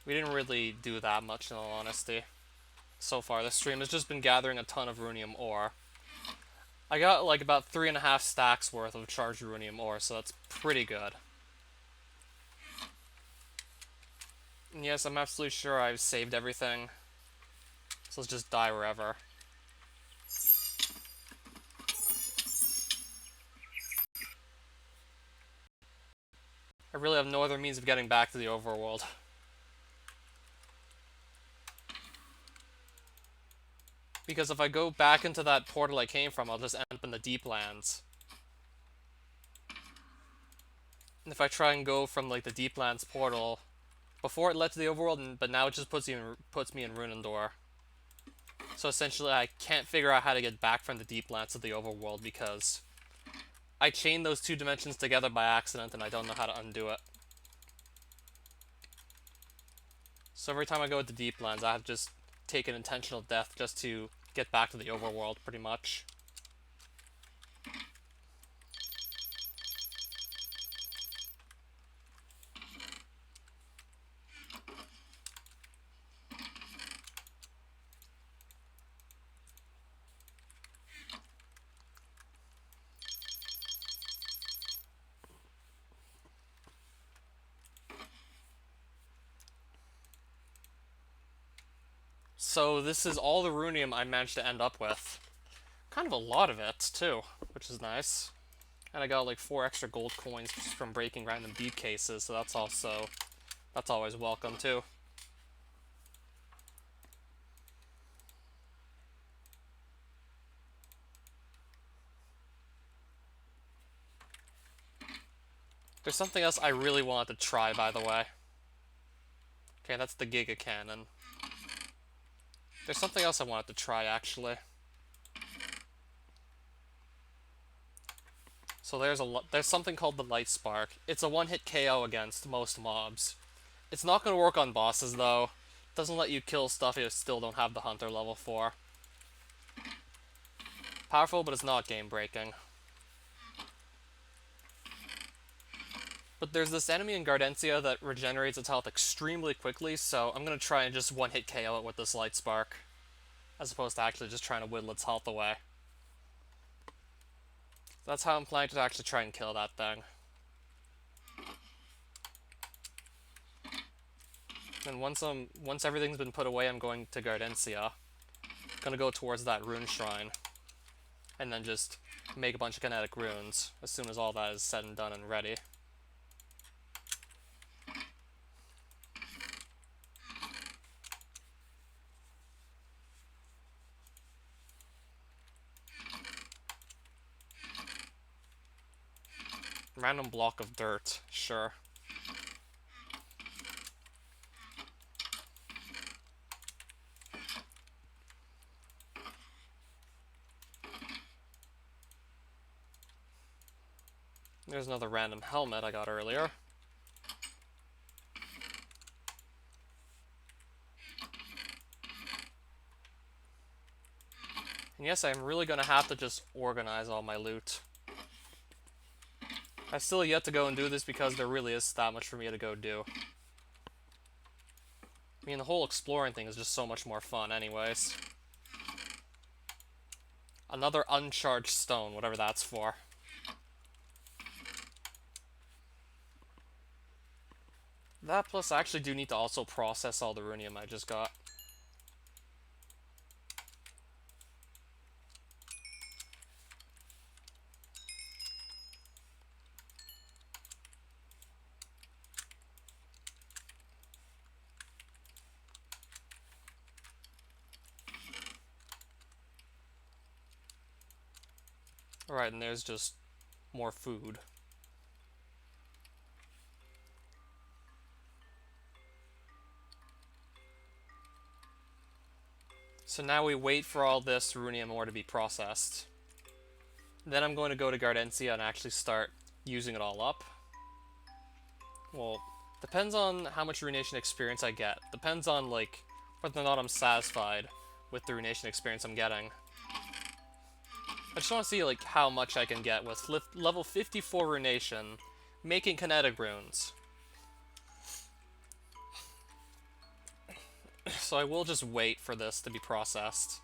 We didn't really do that much, in all honesty. So far, this stream has just been gathering a ton of runium ore. I got like about 3.5 stacks worth of charged runium ore, so that's pretty good. And yes, I'm absolutely sure I've saved everything. So let's just die wherever. I really have no other means of getting back to the overworld. Because if I go back into that portal I came from, I'll just end up in the Deeplands. And if I try and go from like the Deeplands portal, before it led to the overworld, but now it just puts me in Runendor. So essentially I can't figure out how to get back from the Deeplands to the overworld because I chained those two dimensions together by accident and I don't know how to undo it. So every time I go to the Deeplands, I have to just take an intentional death just to get back to the overworld, pretty much. So this is all the runium I managed to end up with. Kind of a lot of it, too, which is nice. And I got like 4 extra gold coins just from breaking random deep cases, so that's always welcome, too. There's something else I really wanted to try, by the way. Okay, that's the Giga Cannon. There's something else I wanted to try, actually. So there's something called the Light Spark. It's a one-hit KO against most mobs. It's not going to work on bosses, though. Doesn't let you kill stuff if you still don't have the Hunter level 4. Powerful, but it's not game-breaking. But there's this enemy in Gardencia that regenerates its health extremely quickly, so I'm going to try and just one-hit KO it with this Light Spark, as opposed to actually just trying to whittle its health away. That's how I'm planning to actually try and kill that thing. And once everything's been put away, I'm going to Gardencia. Gonna go towards that rune shrine. And then just make a bunch of kinetic runes as soon as all that is said and done and ready. Random block of dirt, sure. There's another random helmet I got earlier. And yes, I'm really gonna have to just organize all my loot. I've still yet to go and do this because there really is that much for me to go do. I mean, the whole exploring thing is just so much more fun anyways. Another uncharged stone, whatever that's for. That plus I actually do need to also process all the runium I just got. Alright, and there's just more food. So now we wait for all this runium ore to be processed. Then I'm going to go to Gardencia and actually start using it all up. Well, depends on how much ruination experience I get. Depends on, like, whether or not I'm satisfied with the ruination experience I'm getting. I just want to see, like, how much I can get with level 54 ruination, making kinetic runes. So I will just wait for this to be processed.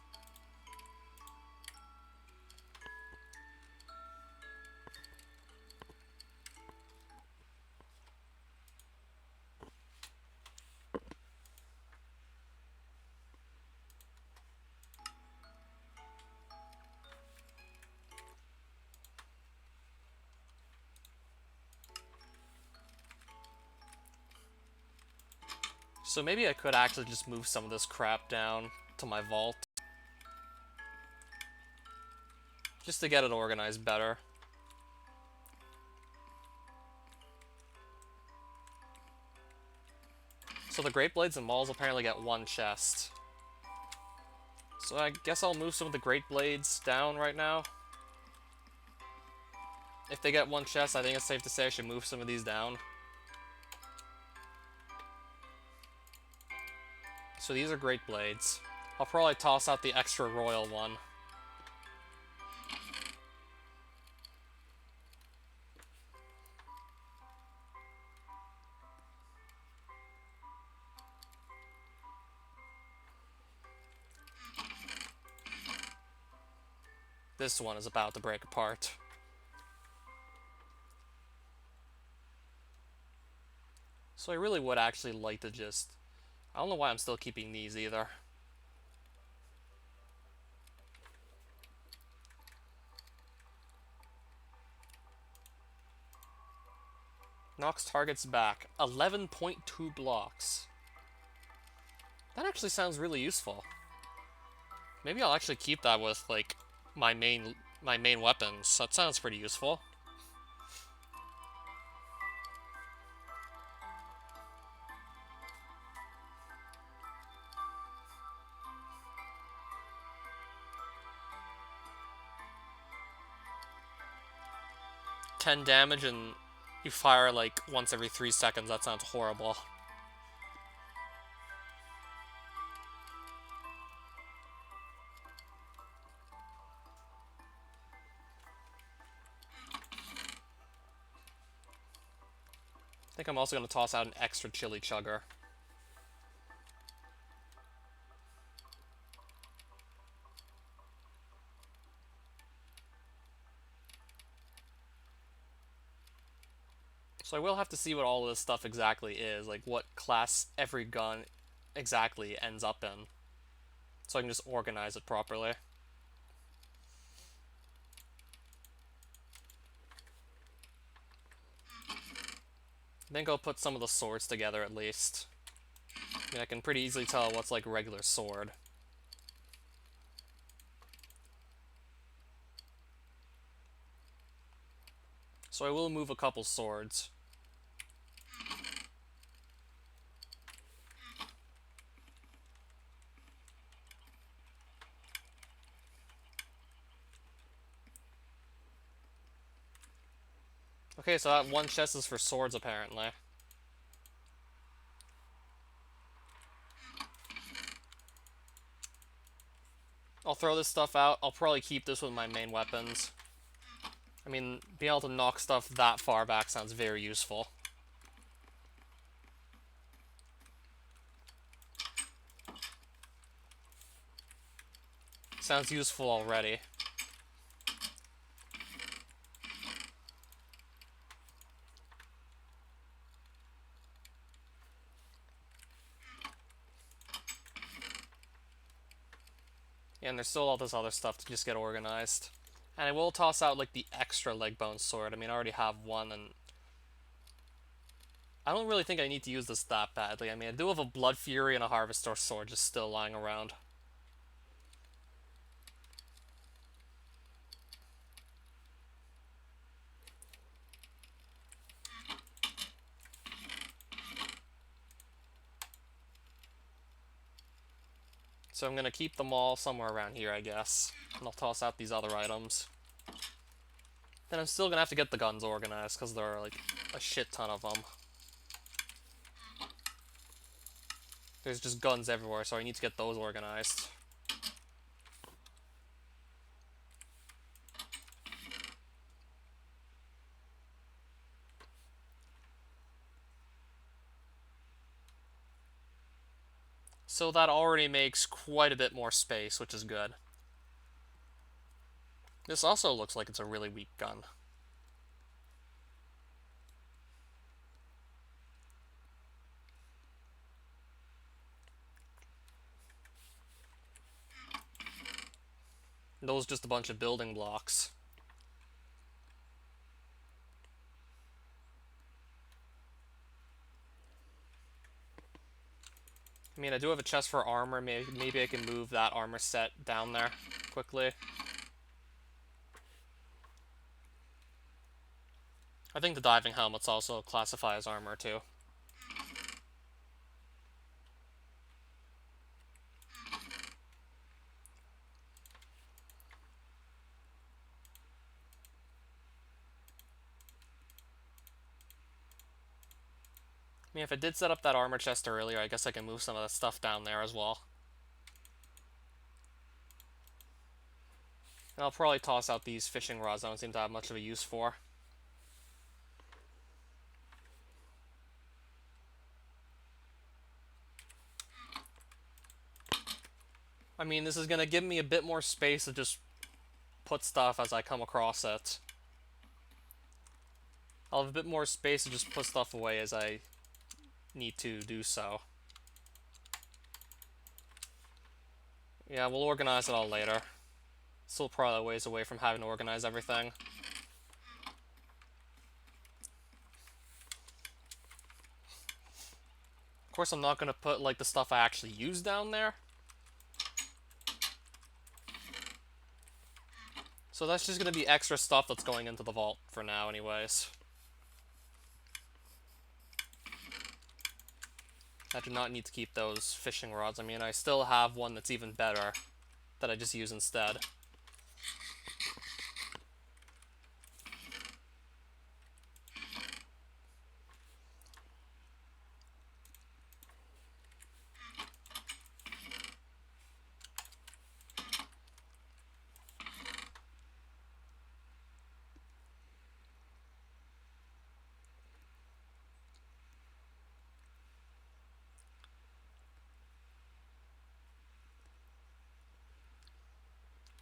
So maybe I could actually just move some of this crap down to my vault. Just to get it organized better. So the Great Blades and Mauls apparently get one chest. So I guess I'll move some of the Great Blades down right now. If they get one chest, I think it's safe to say I should move some of these down. So these are Great Blades. I'll probably toss out the extra royal one. This one is about to break apart. So I really would actually like to just... I don't know why I'm still keeping these either. Knocks targets back 11.2 blocks. That actually sounds really useful. Maybe I'll actually keep that with, like, my main weapons. That sounds pretty useful. 10 damage and you fire like once every 3 seconds. That sounds horrible. I think I'm also going to toss out an extra chili chugger. So I will have to see what all of this stuff exactly is, like what class every gun exactly ends up in, so I can just organize it properly. I think I'll put some of the swords together at least. I mean, I can pretty easily tell what's like a regular sword. So I will move a couple swords. Okay, so that one chest is for swords, apparently. I'll throw this stuff out. I'll probably keep this with my main weapons. I mean, being able to knock stuff that far back sounds very useful. Sounds useful already. Yeah, and there's still all this other stuff to just get organized. And I will toss out, like, the extra leg bone sword. I mean, I already have one, and I don't really think I need to use this that badly. I mean, I do have a Blood Fury and a Harvestor sword just still lying around. So I'm gonna keep them all somewhere around here, I guess. And I'll toss out these other items. Then I'm still gonna have to get the guns organized, because there are, like, a shit ton of them. There's just guns everywhere, so I need to get those organized. So that already makes quite a bit more space, which is good. This also looks like it's a really weak gun. Those just a bunch of building blocks. I mean, I do have a chest for armor. Maybe I can move that armor set down there quickly. I think the diving helmets also classify as armor, too. I mean, if I did set up that armor chest earlier, I guess I can move some of that stuff down there as well. And I'll probably toss out these fishing rods I don't seem to have much of a use for. I mean, this is going to give me a bit more space to just put stuff as I come across it. I'll have a bit more space to just put stuff away as I need to do so. Yeah, we'll organize it all later. Still probably a ways away from having to organize everything. Of course, I'm not going to put, like, the stuff I actually use down there. So that's just going to be extra stuff that's going into the vault for now anyways. I do not need to keep those fishing rods. I mean, I still have one that's even better that I just use instead.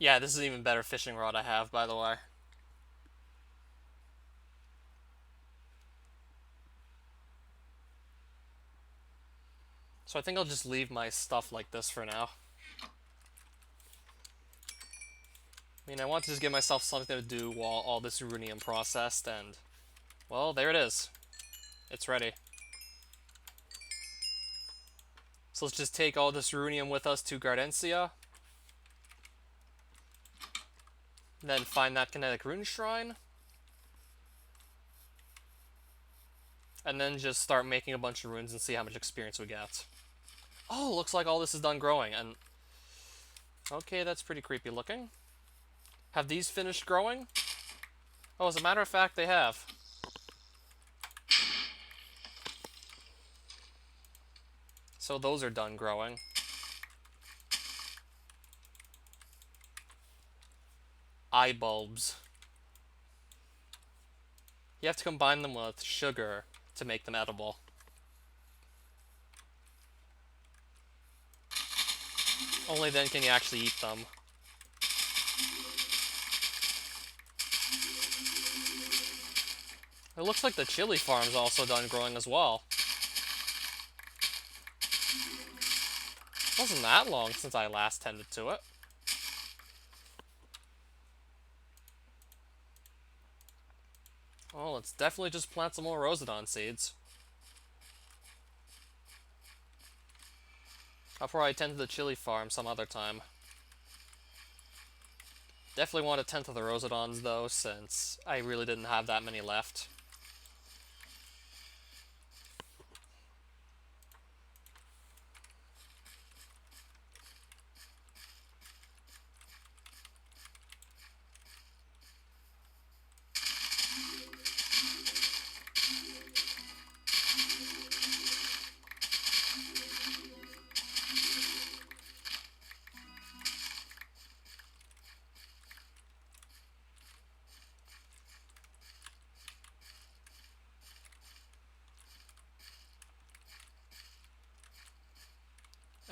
Yeah, this is an even better fishing rod I have, by the way. So I think I'll just leave my stuff like this for now. I mean, I want to just give myself something to do while all this runium processed, and... well, there it is. It's ready. So let's just take all this runium with us to Gardencia. Then find that kinetic rune shrine. And then just start making a bunch of runes and see how much experience we get. Oh, looks like all this is done growing, and... okay, that's pretty creepy looking. Have these finished growing? Oh, as a matter of fact, they have. So those are done growing. Eye bulbs. You have to combine them with sugar to make them edible. Only then can you actually eat them. It looks like the chili farm's also done growing as well. It wasn't that long since I last tended to it. Well, let's definitely just plant some more Rosedon seeds. I'll probably tend to the chili farm some other time. Definitely want to tend to the Rosedons though, since I really didn't have that many left.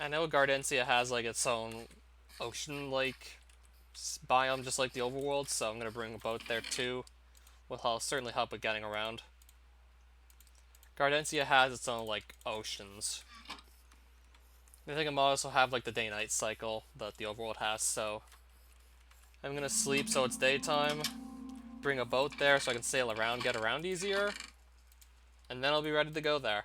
I know Gardencia has like its own ocean-like biome, just like the overworld, so I'm gonna bring a boat there too. Will certainly help with getting around. Gardencia has its own like oceans. I think it might also have like the day-night cycle that the overworld has, so I'm gonna sleep so it's daytime, bring a boat there so I can sail around, get around easier, and then I'll be ready to go there.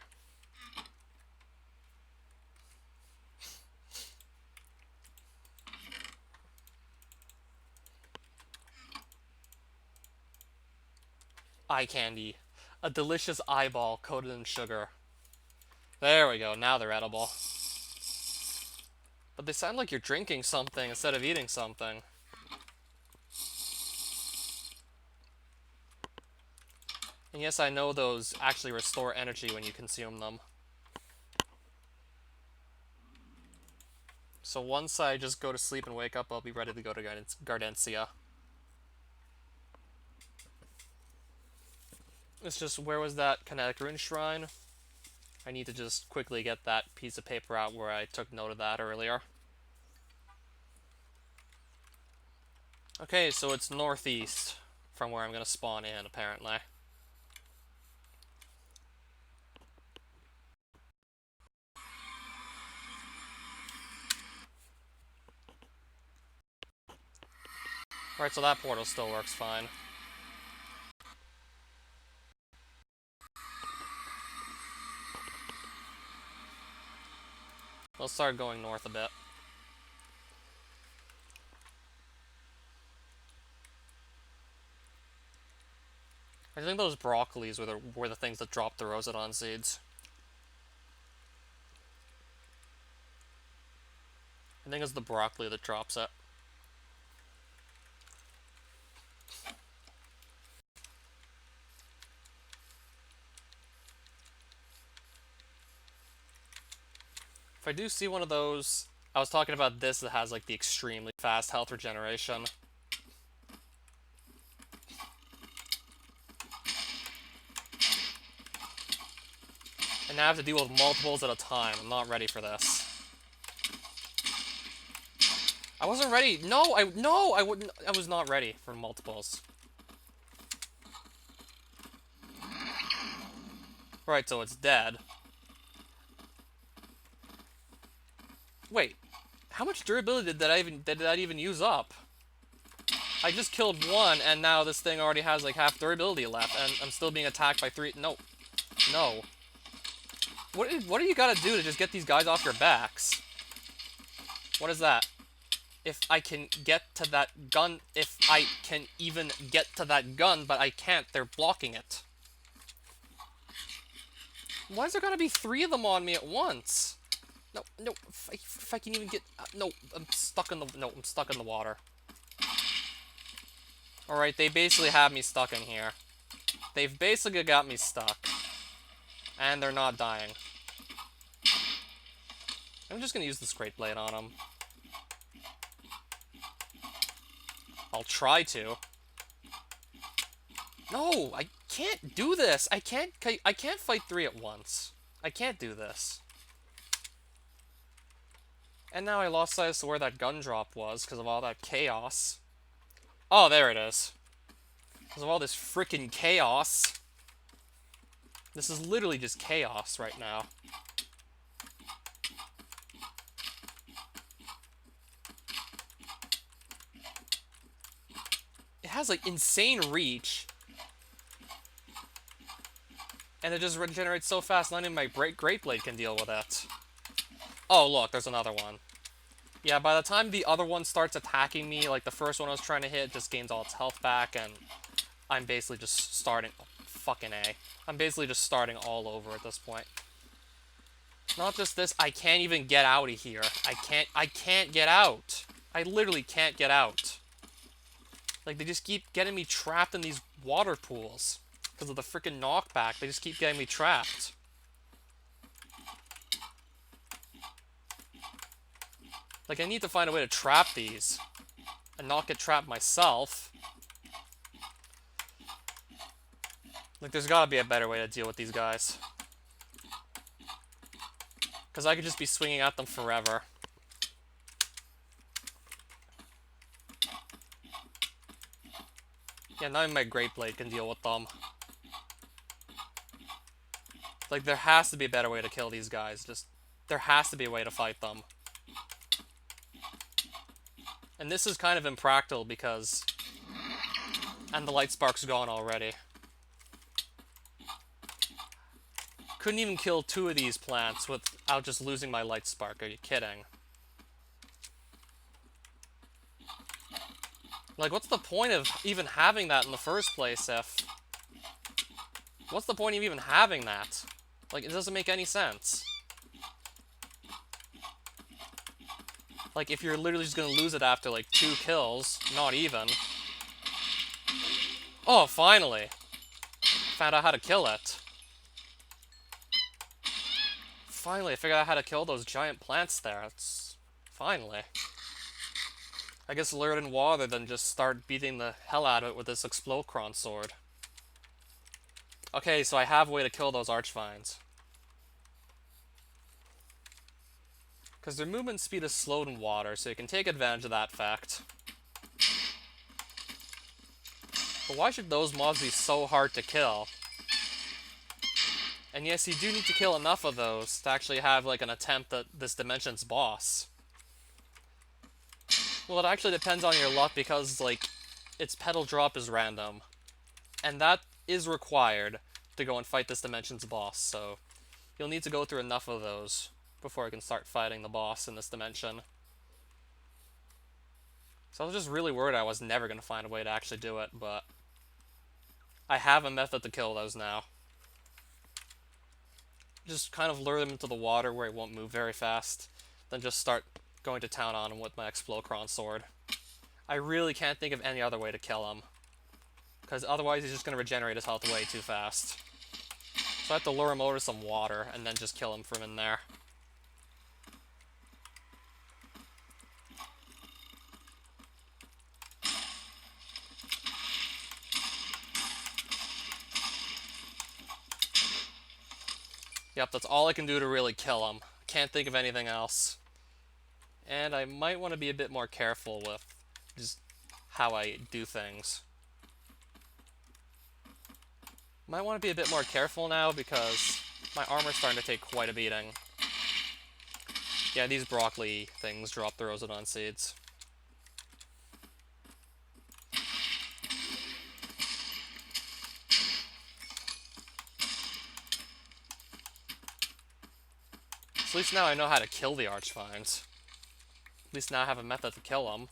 Eye candy. A delicious eyeball coated in sugar. There we go, now they're edible. But they sound like you're drinking something instead of eating something. And yes, I know those actually restore energy when you consume them. So once I just go to sleep and wake up, I'll be ready to go to Gardencia. It's just, where was that kinetic rune shrine? I need to just quickly get that piece of paper out where I took note of that earlier. Okay, so it's northeast from where I'm going to spawn in, apparently. Alright, so that portal still works fine. Let's start going north a bit. I think those broccolis were the things that dropped the Rosedon seeds. I think it's the broccoli that drops it. If I do see one of those... I was talking about this that has like the extremely fast health regeneration. And now I have to deal with multiples at a time. I'm not ready for this. I wasn't ready. No, I wouldn't. I was not ready for multiples. Right, so it's dead. Wait, how much durability did that even use up? I just killed one, and now this thing already has like half durability left, and I'm still being attacked by 3. No, no. What do you gotta do to just get these guys off your backs? What is that? If I can get to that gun, if I can even get to that gun, but I can't, they're blocking it. Why is there gotta be 3 of them on me at once? No, no, if I can even get... no, I'm stuck in the... no, I'm stuck in the water. Alright, they basically have me stuck in here. They've basically got me stuck. And they're not dying. I'm just gonna use this Great Blade on them. I'll try to. No, I can't do this. I can't fight 3 at once. I can't do this. And now I lost sight as to where that gun drop was because of all that chaos. Oh, there it is. Because of all this freaking chaos. This is literally just chaos right now. It has, like, insane reach. And it just regenerates so fast, not even my Great Blade can deal with it. Oh, look, there's another one. Yeah, by the time the other one starts attacking me, like the first one I was trying to hit just gains all its health back, and I'm basically just starting... oh, fucking A. I'm basically just starting all over at this point. Not just this, I can't even get out of here. I can't get out. I literally can't get out. Like, they just keep getting me trapped in these water pools. Because of the freaking knockback, they just keep getting me trapped. Like, I need to find a way to trap these. And not get trapped myself. Like, there's gotta be a better way to deal with these guys. Because I could just be swinging at them forever. Yeah, not even my Great Blade can deal with them. Like, there has to be a better way to kill these guys. Just, there has to be a way to fight them. And this is kind of impractical because... and the light spark's gone already. Couldn't even kill 2 of these plants without just losing my light spark. Are you kidding? Like, what's the point of even having that in the first place if... what's the point of even having that? Like, it doesn't make any sense. Like, if you're literally just gonna lose it after, like, 2 kills, not even. Oh, finally! Found out how to kill it. Finally, I figured out how to kill those giant plants there. It's... finally. I guess lure it in water, then just start beating the hell out of it with this Explocron sword. Okay, so I have a way to kill those archvines. Because their movement speed is slowed in water, so you can take advantage of that fact. But why should those mobs be so hard to kill? And yes, you do need to kill enough of those to actually have, like, an attempt at this dimension's boss. Well, it actually depends on your luck because, like, its petal drop is random. And that is required to go and fight this dimension's boss, so you'll need to go through enough of those before I can start fighting the boss in this dimension. So I was just really worried I was never going to find a way to actually do it, but I have a method to kill those now. Just kind of lure them into the water where it won't move very fast, then just start going to town on him with my Explocron sword. I really can't think of any other way to kill him, because otherwise he's just going to regenerate his health way too fast. So I have to lure him over to some water, and then just kill him from in there. Yep, that's all I can do to really kill him. Can't think of anything else. And I might want to be a bit more careful with just how I do things. Might want to be a bit more careful now because my armor's starting to take quite a beating. Yeah, these broccoli things drop the Rosodon seeds. So at least now I know how to kill the Archvines. At least now I have a method to kill them.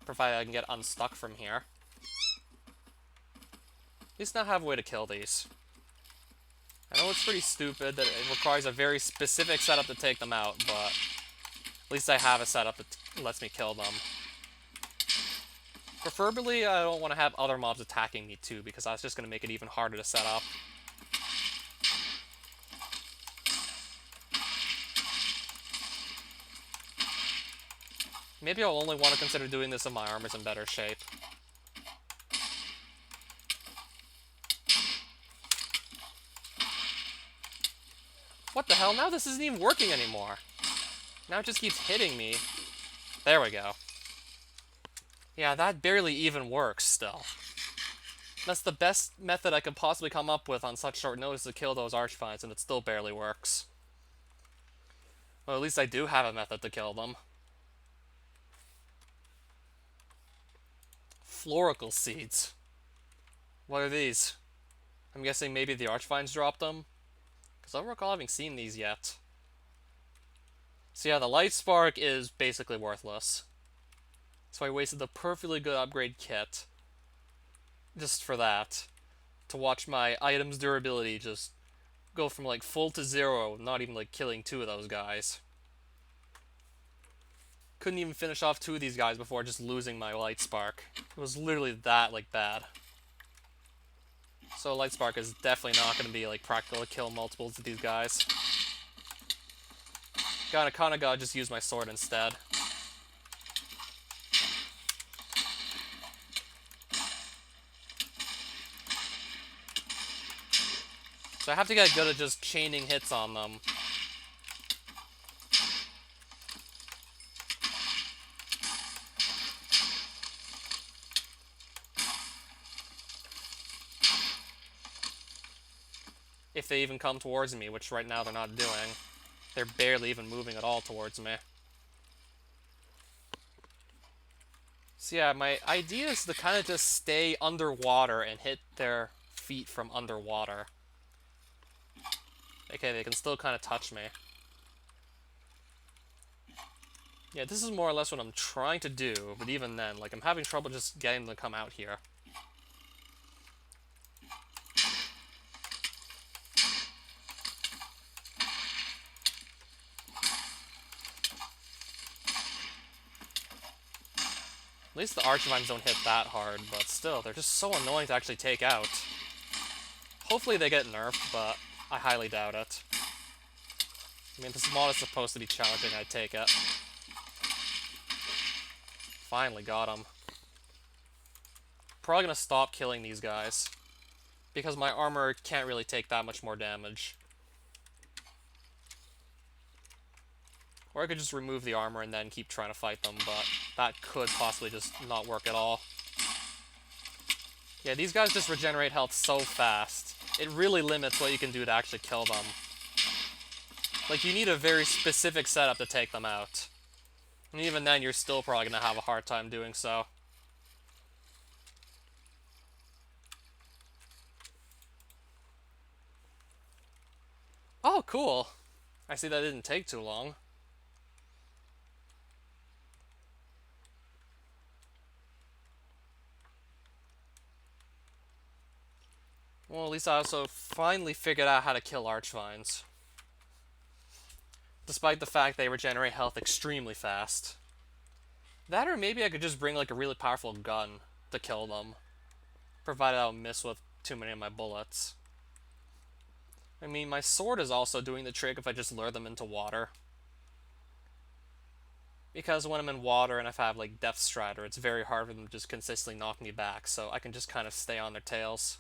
Provided I can get unstuck from here. At least now I have a way to kill these. I know it's pretty stupid that it requires a very specific setup to take them out, but at least I have a setup that lets me kill them. Preferably, I don't want to have other mobs attacking me too, because that's just going to make it even harder to set up. Maybe I'll only want to consider doing this if my armor's in better shape. What the hell? Now this isn't even working anymore. Now it just keeps hitting me. There we go. Yeah, that barely even works still. That's the best method I could possibly come up with on such short notice to kill those Archvines, and it still barely works. Well, at least I do have a method to kill them. Floricle seeds. What are these? I'm guessing maybe the Archvines dropped them? Because I don't recall having seen these yet. So yeah, the Light Spark is basically worthless. So I wasted the perfectly good upgrade kit just for that. To watch my item's durability just go from like full to zero, not even like killing two of those guys. Couldn't even finish off two of these guys before just losing my Light Spark. It was literally that like bad. So Light Spark is definitely not going to be like practical to kill multiples of these guys. Kinda gotta just use my sword instead. So I have to get good at just chaining hits on them. If they even come towards me, which right now they're not doing. They're barely even moving at all towards me. So yeah, my idea is to kind of just stay underwater and hit their feet from underwater. Okay, they can still kind of touch me. Yeah, this is more or less what I'm trying to do, but even then, like, I'm having trouble just getting them to come out here. At least the Archvines don't hit that hard, but still, they're just so annoying to actually take out. Hopefully they get nerfed, but I highly doubt it. I mean, this mod is supposed to be challenging, I take it. Finally got him. Probably gonna stop killing these guys, because my armor can't really take that much more damage. Or I could just remove the armor and then keep trying to fight them, but that could possibly just not work at all. Yeah, these guys just regenerate health so fast. It really limits what you can do to actually kill them. Like, you need a very specific setup to take them out. And even then, you're still probably going to have a hard time doing so. Oh, cool. I see that didn't take too long. Well, at least I also finally figured out how to kill Archvines. Despite the fact they regenerate health extremely fast. That, or maybe I could just bring like a really powerful gun to kill them. Provided I don't miss with too many of my bullets. I mean, my sword is also doing the trick if I just lure them into water. Because when I'm in water and if I have like Death Strider, it's very hard for them to just consistently knock me back, so I can just kind of stay on their tails.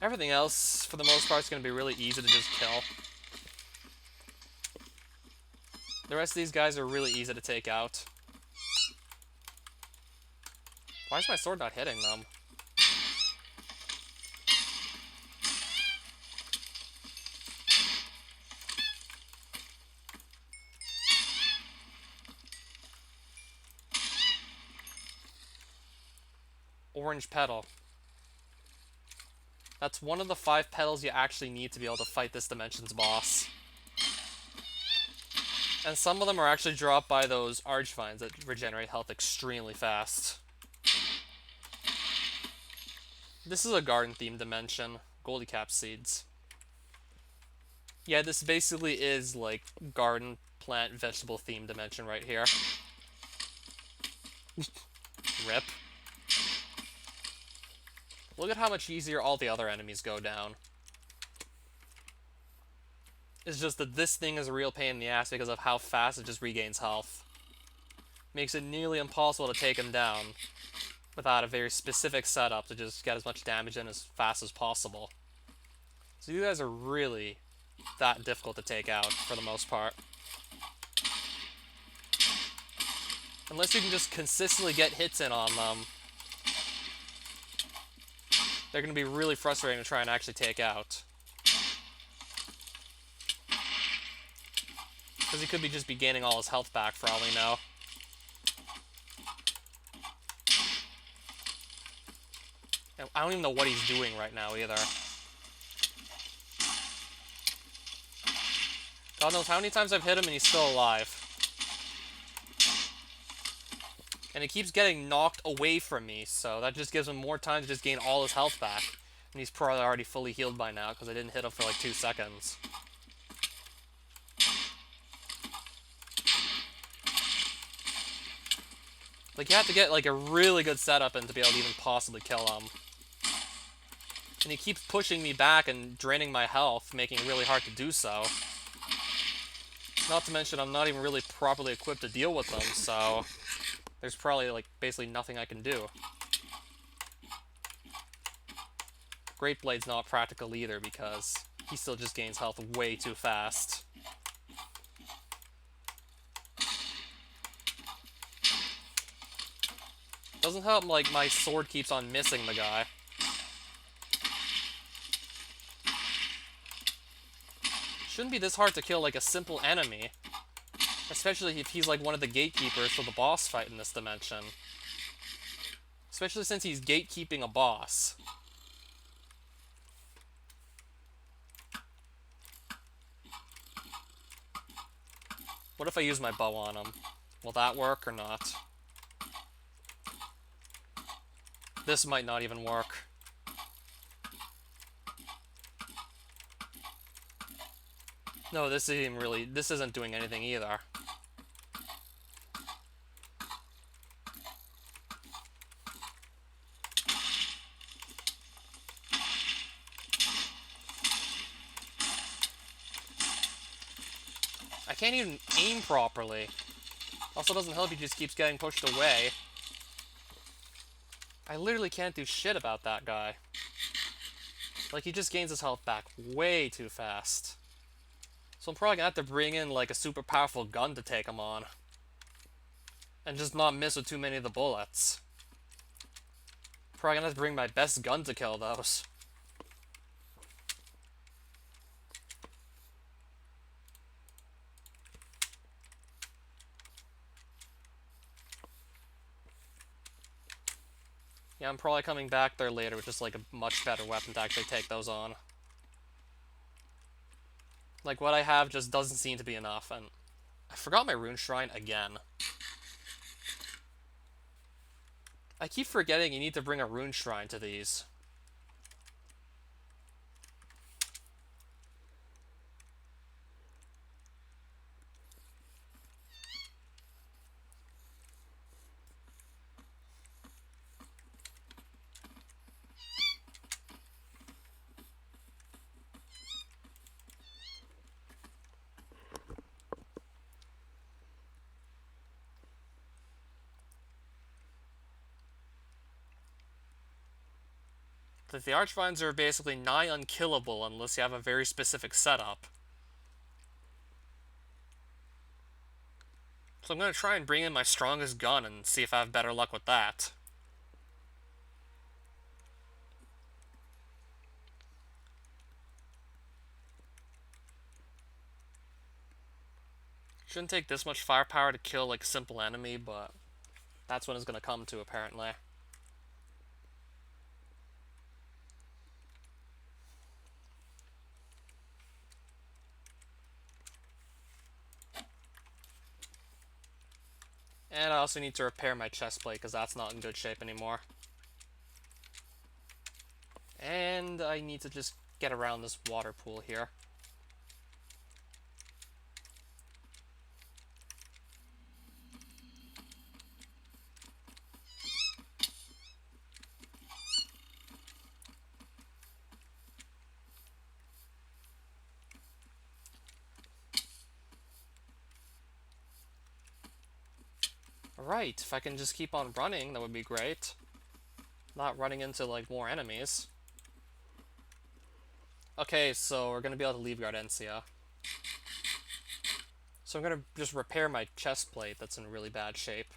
Everything else, for the most part, is going to be really easy to just kill. The rest of these guys are really easy to take out. Why is my sword not hitting them? Orange petal. That's one of the 5 petals you actually need to be able to fight this dimension's boss. And some of them are actually dropped by those archvines that regenerate health extremely fast. This is a garden-themed dimension. Goldie cap seeds. Yeah, this basically is like garden, plant, vegetable-themed dimension right here. Rip. Look at how much easier all the other enemies go down. It's just that this thing is a real pain in the ass because of how fast it just regains health. Makes it nearly impossible to take him down without a very specific setup to just get as much damage in as fast as possible. So you guys are really that difficult to take out for the most part. Unless you can just consistently get hits in on them, they're going to be really frustrating to try and actually take out. Because he could just be gaining all his health back for all we know. And I don't even know what he's doing right now either. God knows how many times I've hit him and he's still alive. And he keeps getting knocked away from me, so that just gives him more time to just gain all his health back. And he's probably already fully healed by now, because I didn't hit him for like 2 seconds. Like, you have to get like a really good setup in to be able to even possibly kill him. And he keeps pushing me back and draining my health, making it really hard to do so. Not to mention, I'm not even really properly equipped to deal with them, so there's probably, like, basically nothing I can do. Great Blade's not practical either, because he still just gains health way too fast. Doesn't help, like, my sword keeps on missing the guy. Shouldn't be this hard to kill, like, a simple enemy. Especially if he's, like, one of the gatekeepers for the boss fight in this dimension. Especially since he's gatekeeping a boss. What if I use my bow on him? Will that work or not? This might not even work. No, this isn't doing anything either. I can't even aim properly. Also doesn't help, he just keeps getting pushed away. I literally can't do shit about that guy. Like, he just gains his health back way too fast. So I'm probably gonna have to bring in, like, a super powerful gun to take him on. And just not miss with too many of the bullets. Probably gonna have to bring my best gun to kill those. Yeah, I'm probably coming back there later with just, like, a much better weapon to actually take those on. Like, what I have just doesn't seem to be enough, and I forgot my rune shrine again. I keep forgetting you need to bring a rune shrine to these. But the archvines are basically nigh unkillable unless you have a very specific setup. So I'm going to try and bring in my strongest gun and see if I have better luck with that. Shouldn't take this much firepower to kill like a simple enemy, but that's when it's going to come to apparently. And I also need to repair my chest plate because that's not in good shape anymore. And I need to just get around this water pool here. Alright, if I can just keep on running, that would be great. Not running into, like, more enemies. Okay, so we're gonna be able to leave Gardencia. So I'm gonna just repair my chest plate that's in really bad shape.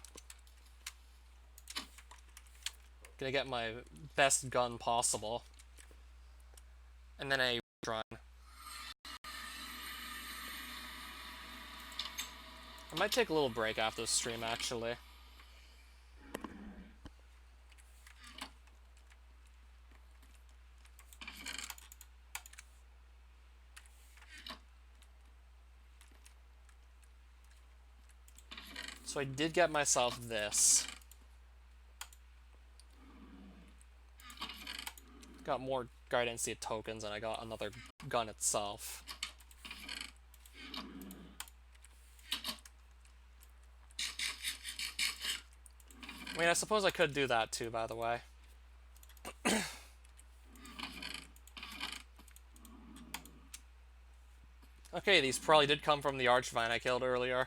Gonna get my best gun possible. And then a run. I might take a little break after the stream, actually. So I did get myself this. Got more Guardiancia tokens and I got another gun itself. I mean, I suppose I could do that too, by the way. Okay, these probably did come from the Archvine I killed earlier.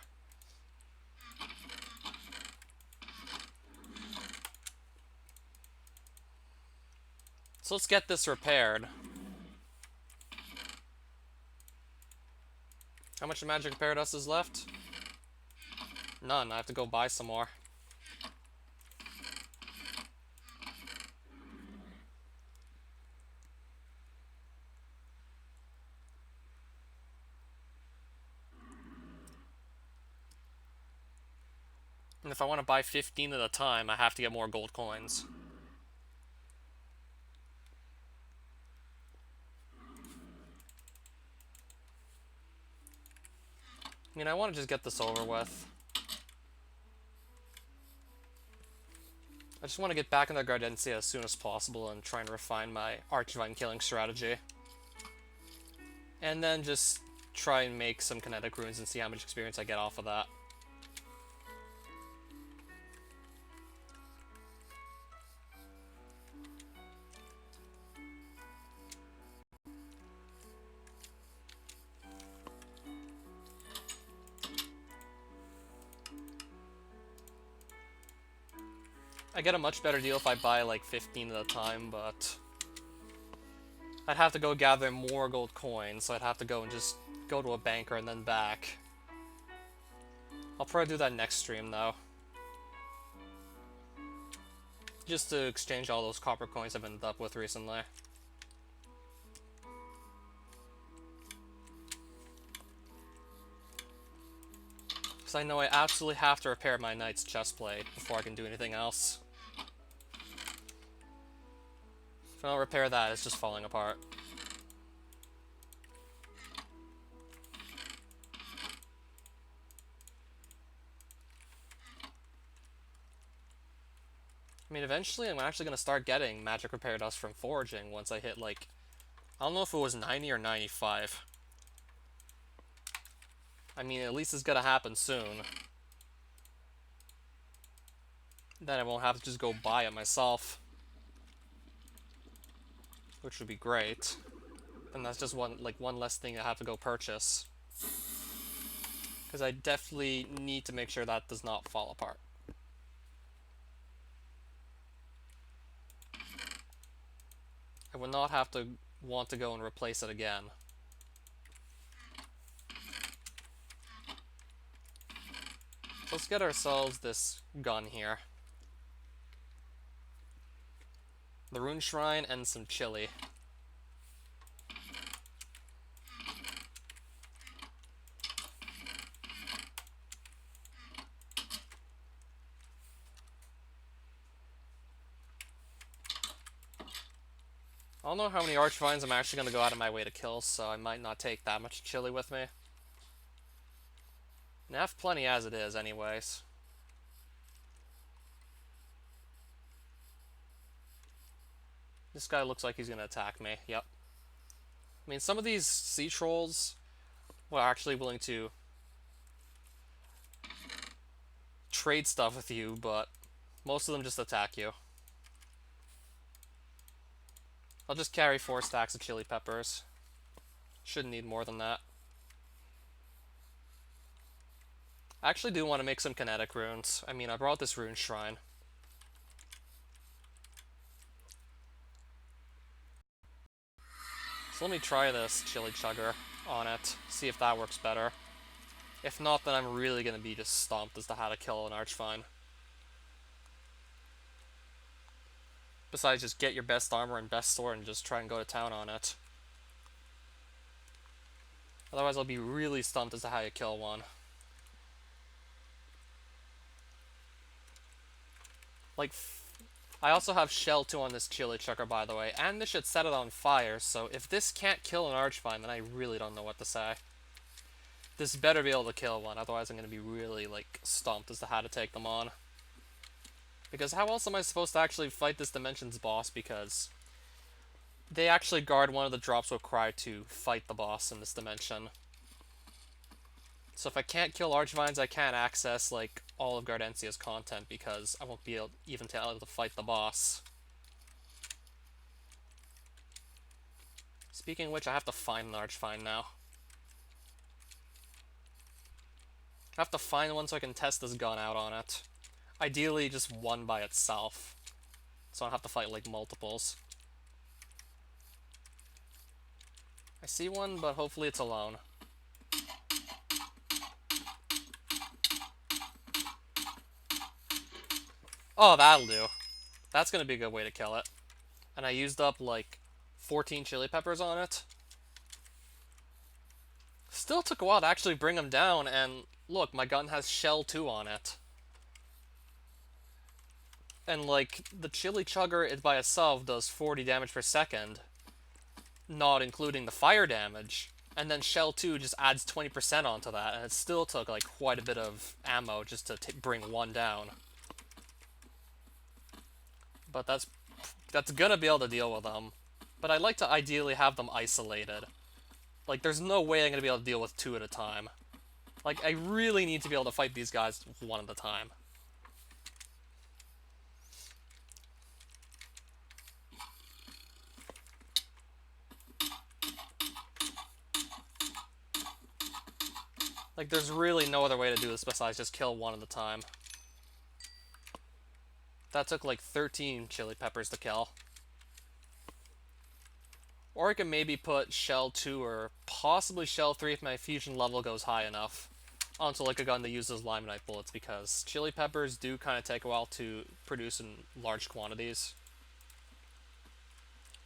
So let's get this repaired. How much magic repair dust is left? None. I have to go buy some more. And if I want to buy 15 at a time, I have to get more gold coins. I mean, I want to just get this over with. I just want to get back in the Gardencia as soon as possible and try and refine my Archvine killing strategy. And then just try and make some kinetic runes and see how much experience I get off of that. I get a much better deal if I buy like 15 at a time, but I'd have to go gather more gold coins, so I'd have to go and just go to a banker and then back. I'll probably do that next stream though. Just to exchange all those copper coins I've ended up with recently. Because I know I absolutely have to repair my knight's chestplate before I can do anything else. If I don't repair that, it's just falling apart. I mean, eventually I'm actually going to start getting magic repair dust from foraging once I hit, like, I don't know if it was 90 or 95. I mean, at least it's going to happen soon. Then I won't have to just go buy it myself. Which would be great. And that's just one less thing I have to go purchase. Because I definitely need to make sure that does not fall apart. I will not have to want to go and replace it again. Let's get ourselves this gun here. The Rune Shrine and some chili. I don't know how many Archvines I'm actually going to go out of my way to kill, so I might not take that much chili with me. And I have plenty as it is anyways. This guy looks like he's going to attack me, yep. I mean, some of these sea trolls were actually willing to trade stuff with you, but most of them just attack you. I'll just carry 4 stacks of chili peppers. Shouldn't need more than that. I actually do want to make some kinetic runes. I mean, I brought this rune shrine. So let me try this chili chugger on it, see if that works better. If not, then I'm really going to be just stomped as to how to kill an Archvine. Besides, just get your best armor and best sword and just try and go to town on it. Otherwise, I'll be really stumped as to how you kill one. Like, I also have Shell 2 on this chili chugger, by the way, and this should set it on fire, so if this can't kill an Archvine, then I really don't know what to say. This better be able to kill one, otherwise I'm going to be really, like, stumped as to how to take them on. Because how else am I supposed to actually fight this Dimension's boss, because they actually guard one of the drops with Cry to fight the boss in this dimension. So if I can't kill Archvines, I can't access, like, all of Gardencia's content, because I won't be able even to fight the boss. Speaking of which, I have to find an Archvine now. I have to find one so I can test this gun out on it. Ideally, just one by itself. So I don't have to fight, like, multiples. I see one, but hopefully it's alone. Oh, that'll do. That's gonna be a good way to kill it. And I used up, like, 14 chili peppers on it. Still took a while to actually bring him down, and look, my gun has Shell 2 on it. And, like, the chili chugger it by itself does 40 damage per second, not including the fire damage. And then Shell 2 just adds 20% onto that, and it still took, like, quite a bit of ammo just to bring one down. But that's gonna be able to deal with them. But I'd like to ideally have them isolated. Like, there's no way I'm gonna be able to deal with 2 at a time. Like, I really need to be able to fight these guys 1 at a time. Like, there's really no other way to do this besides just kill 1 at a time. That took like 13 chili peppers to kill. Or I can maybe put Shell 2 or possibly Shell 3 if my fusion level goes high enough onto like a gun that uses limonite bullets, because chili peppers do kind of take a while to produce in large quantities.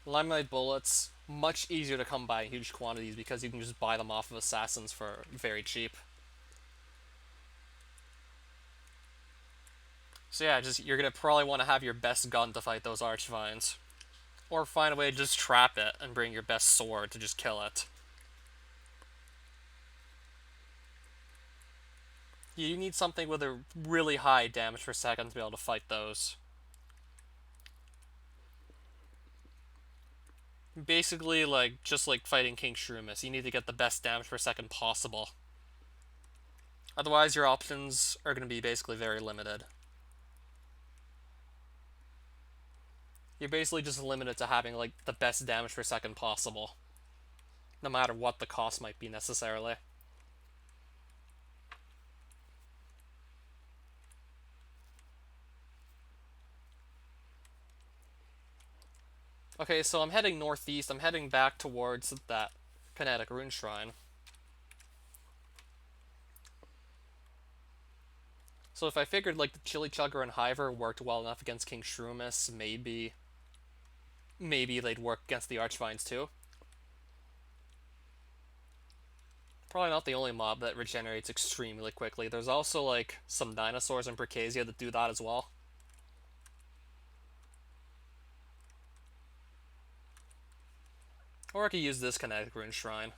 Limonite bullets, much easier to come by in huge quantities because you can just buy them off of assassins for very cheap. So yeah, you're gonna probably want to have your best gun to fight those Archvines. Or find a way to just trap it and bring your best sword to just kill it. You need something with a really high damage per second to be able to fight those. Basically, like, just like fighting King Shroomis, you need to get the best damage per second possible. Otherwise, your options are going to be basically very limited. You're basically just limited to having, like, the best damage per second possible. No matter what the cost might be necessarily. Okay, so I'm heading northeast. I'm heading back towards that kinetic rune shrine. So if I figured like the Chili Chugger and Hiver worked well enough against King Shroomis, maybe they'd work against the Archvines too. Probably not the only mob that regenerates extremely quickly. There's also like some dinosaurs in Percasia that do that as well. Or I could use this Kinetic Rune Shrine.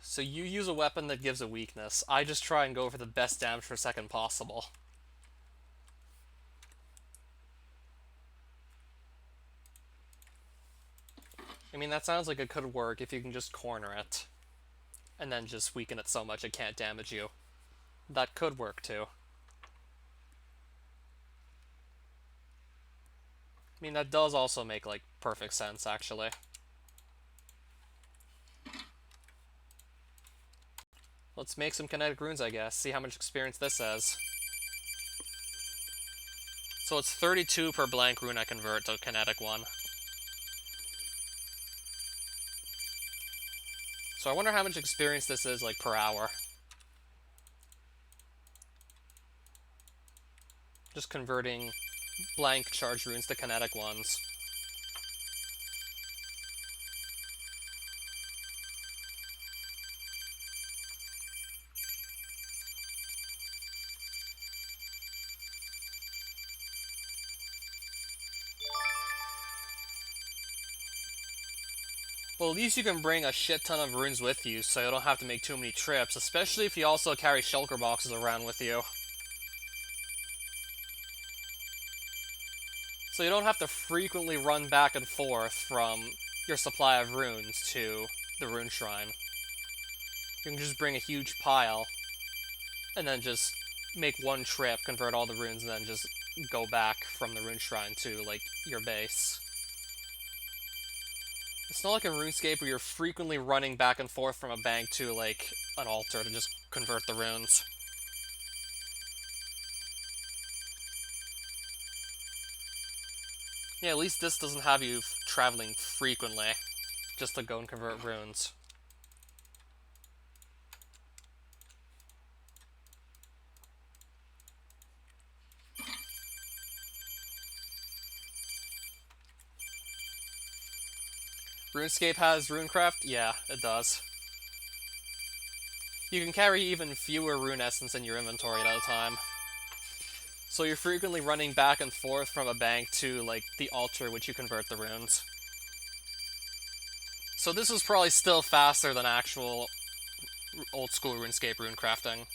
So you use a weapon that gives a weakness. I just try and go for the best damage per second possible. I mean, that sounds like it could work if you can just corner it. And then just weaken it so much it can't damage you. That could work too. I mean, that does also make, like, perfect sense, actually. Let's make some kinetic runes, I guess. See how much experience this has. So it's 32 per blank rune I convert to kinetic one. So I wonder how much experience this is, like, per hour. Just converting blank charge runes to kinetic ones. Well, at least you can bring a shit ton of runes with you, so you don't have to make too many trips, especially if you also carry shulker boxes around with you. So you don't have to frequently run back and forth from your supply of runes to the rune shrine. You can just bring a huge pile, and then just make one trip, convert all the runes, and then just go back from the rune shrine to, like, your base. It's not like a RuneScape where you're frequently running back and forth from a bank to, like, an altar to just convert the runes. Yeah, at least this doesn't have you traveling frequently just to go and convert runes. RuneScape has Runecraft? Yeah, it does. You can carry even fewer rune essence in your inventory at a time. So you're frequently running back and forth from a bank to, like, the altar which you convert the runes. So this is probably still faster than actual old-school RuneScape runecrafting.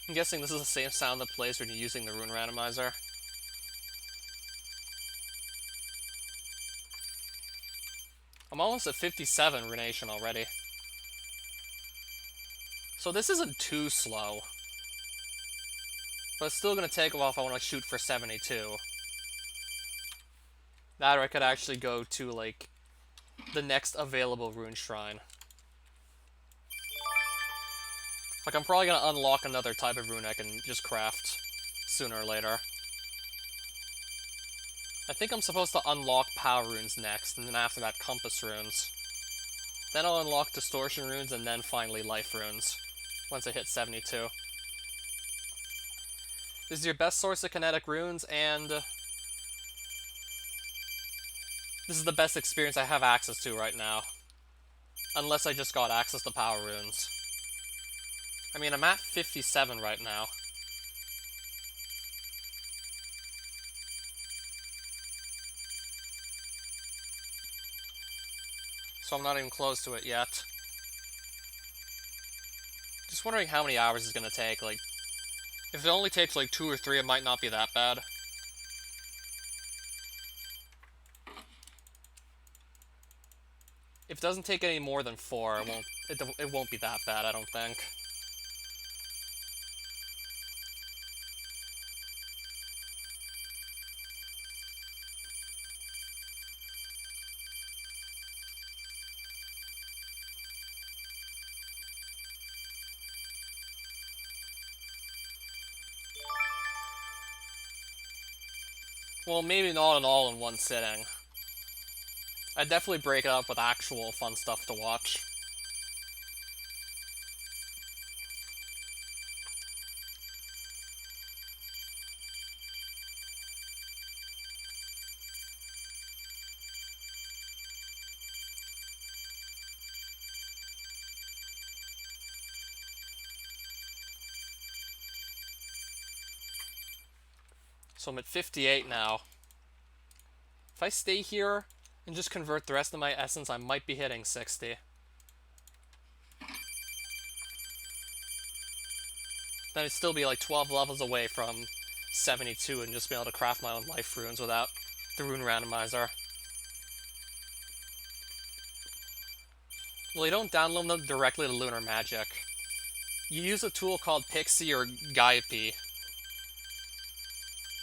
I'm guessing this is the same sound that plays when you're using the rune randomizer. I'm almost at 57 runation already. So this isn't too slow. But it's still going to take a while if I want to shoot for 72. That or I could actually go to, like, the next available rune shrine. Like, I'm probably going to unlock another type of rune I can just craft sooner or later. I think I'm supposed to unlock power runes next, and then after that compass runes. Then I'll unlock distortion runes, and then finally life runes, once I hit 72. This is your best source of kinetic runes, and this is the best experience I have access to right now. Unless I just got access to power runes. I mean, I'm at 57 right now. So I'm not even close to it yet. Just wondering how many hours it's gonna take. Like, if it only takes like 2 or 3, it might not be that bad. If it doesn't take any more than 4, it won't be that bad, I don't think. Well, maybe not all in one sitting. I'd definitely break it up with actual fun stuff to watch. So I'm at 58 now. If I stay here and just convert the rest of my essence, I might be hitting 60. Then I'd still be like 12 levels away from 72 and just be able to craft my own life runes without the rune randomizer. Well, you don't download them directly to Lunar Magic. You use a tool called Pixie or Gaiapi.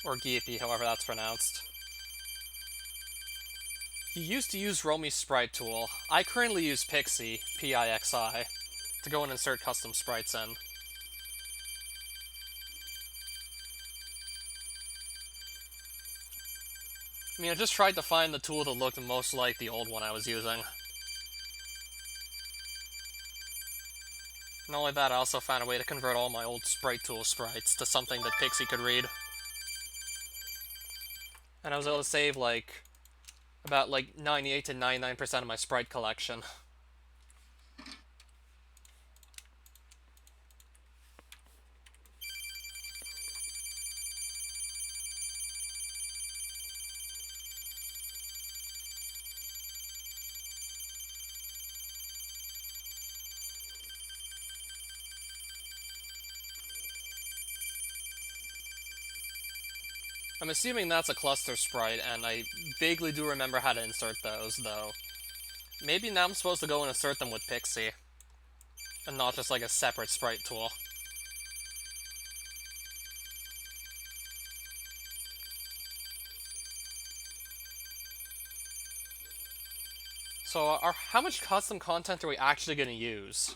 Or Gaiapi, however that's pronounced. You used to use Romy's Sprite tool. I currently use Pixie, P-I-X-I, to go and insert custom sprites in. I mean, I just tried to find the tool that looked most like the old one I was using. Not only that, I also found a way to convert all my old Sprite tool sprites to something that Pixie could read. And I was able to save like about like 98 to 99% of my sprite collection. I'm assuming that's a cluster sprite, and I vaguely do remember how to insert those, though. Maybe now I'm supposed to go and insert them with Pixie, and not just like a separate sprite tool. So, how much custom content are we actually going to use?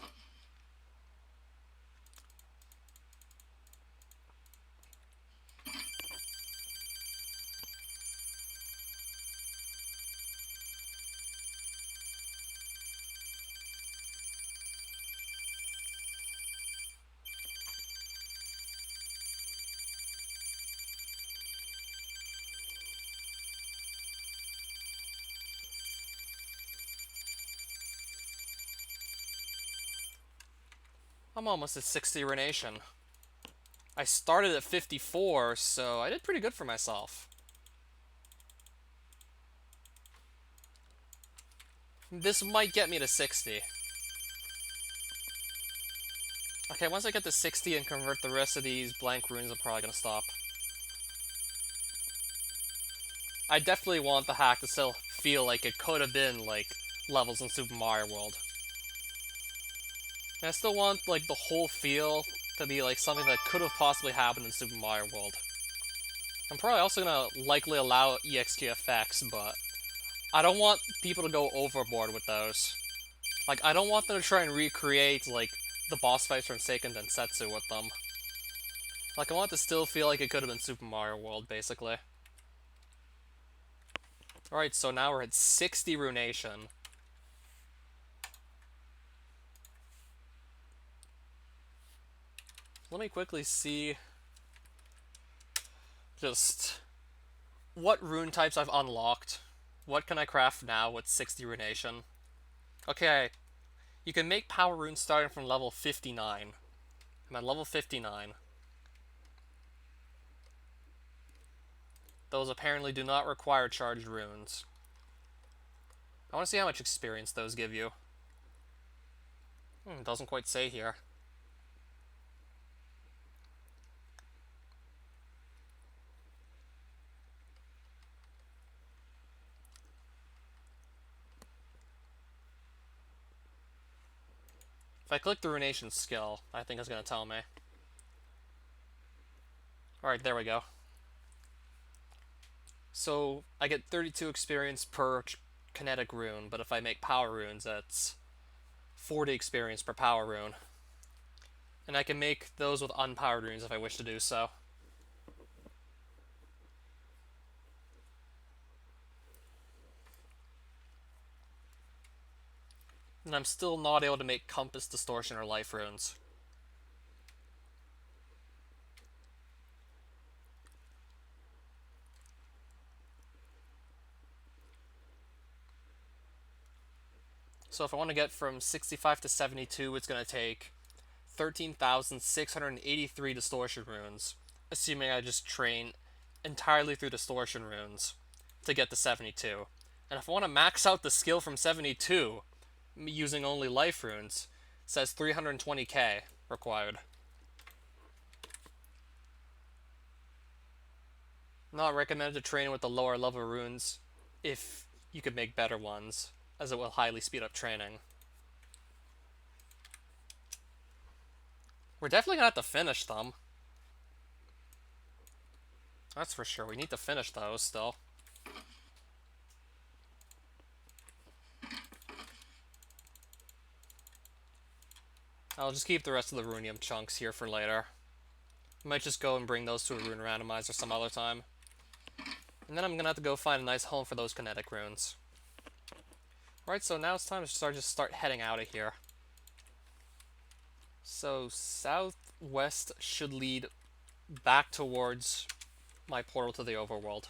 I'm almost at 60 Runation. I started at 54, so I did pretty good for myself. This might get me to 60. Okay, once I get to 60 and convert the rest of these blank runes, I'm probably gonna stop. I definitely want the hack to still feel like it could have been, like, levels in Super Mario World. And I still want, like, the whole feel to be, like, something that could have possibly happened in Super Mario World. I'm probably also gonna likely allow EXQ effects, but I don't want people to go overboard with those. Like, I don't want them to try and recreate, like, the boss fights from Seiken Densetsu with them. Like, I want it to still feel like it could have been Super Mario World, basically. Alright, so now we're at 60 Runation. Let me quickly see just what rune types I've unlocked. What can I craft now with 60 Runation? Okay, you can make power runes starting from level 59. I'm at level 59. Those apparently do not require charged runes. I want to see how much experience those give you. Doesn't quite say here. If I click the Ruination skill, I think it's going to tell me. Alright, there we go. So, I get 32 experience per kinetic rune, but if I make power runes, that's 40 experience per power rune. And I can make those with unpowered runes if I wish to do so. And I'm still not able to make Compass, Distortion, or Life runes. So if I want to get from 65 to 72, it's going to take 13,683 Distortion runes, assuming I just train entirely through Distortion runes to get to 72. And if I want to max out the skill from 72, using only Life runes, it says 320k required. Not recommended to train with the lower level runes if you could make better ones, as it will highly speed up training. We're definitely gonna have to finish them. That's for sure. We need to finish those still. I'll just keep the rest of the runium chunks here for later. Might just go and bring those to a rune randomizer some other time. And then I'm gonna have to go find a nice home for those kinetic runes. Alright, so now it's time to start heading out of here. So southwest should lead back towards my portal to the overworld.